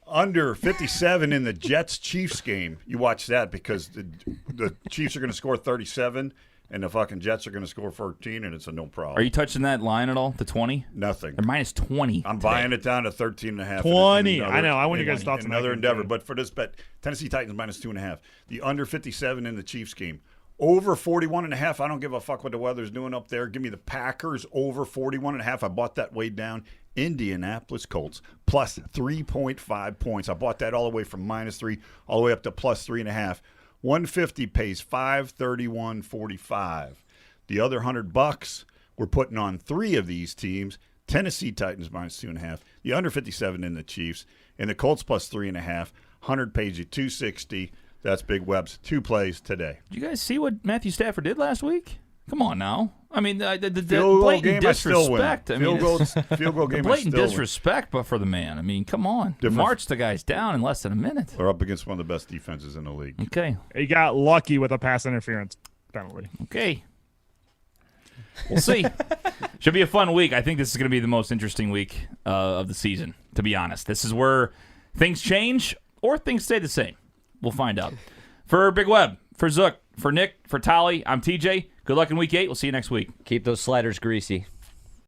Under 57 in the Jets-Chiefs game. You watch that because the Chiefs are going to score 37 and the fucking Jets are going to score 14, and it's a no problem. Are you touching that line at all, to 20? Nothing. They're -20. I'm buying it down to 13.5. 20. I know. I want you guys' thoughts on that another game, endeavor. too. But for this bet, Tennessee Titans -2.5. The under 57 in the Chiefs game. Over 41.5. I don't give a fuck what the weather's doing up there. Give me the Packers over 41.5. I bought that way down. Indianapolis Colts plus 3.5 points. I bought that all the way from -3 all the way up to plus 3.5. 150 pays 531.45. The other $100 we're putting on 3 of these teams. Tennessee Titans -2.5. The under 57 in the Chiefs and the Colts plus 3.5. 100 pays you 260. That's Big Web's 2 plays today. Did you guys see what Matthew Stafford did last week? Come on now. I mean, the Field goal blatant game, I still win. disrespect. I mean, Field goal game, I blatant still win. disrespect, but for the man. I mean, come on. Different- March the guys down in less than a minute. They're up against one of the best defenses in the league. Okay. He got lucky with a pass interference penalty. Okay. We'll see. Should be a fun week. I think this is going to be the most interesting week of the season, to be honest. This is where things change or things stay the same. We'll find out. For Big Web, for Zook, for Nick, for Tolly, I'm TJ. Good luck in Week 8. We'll see you next week. Keep those sliders greasy.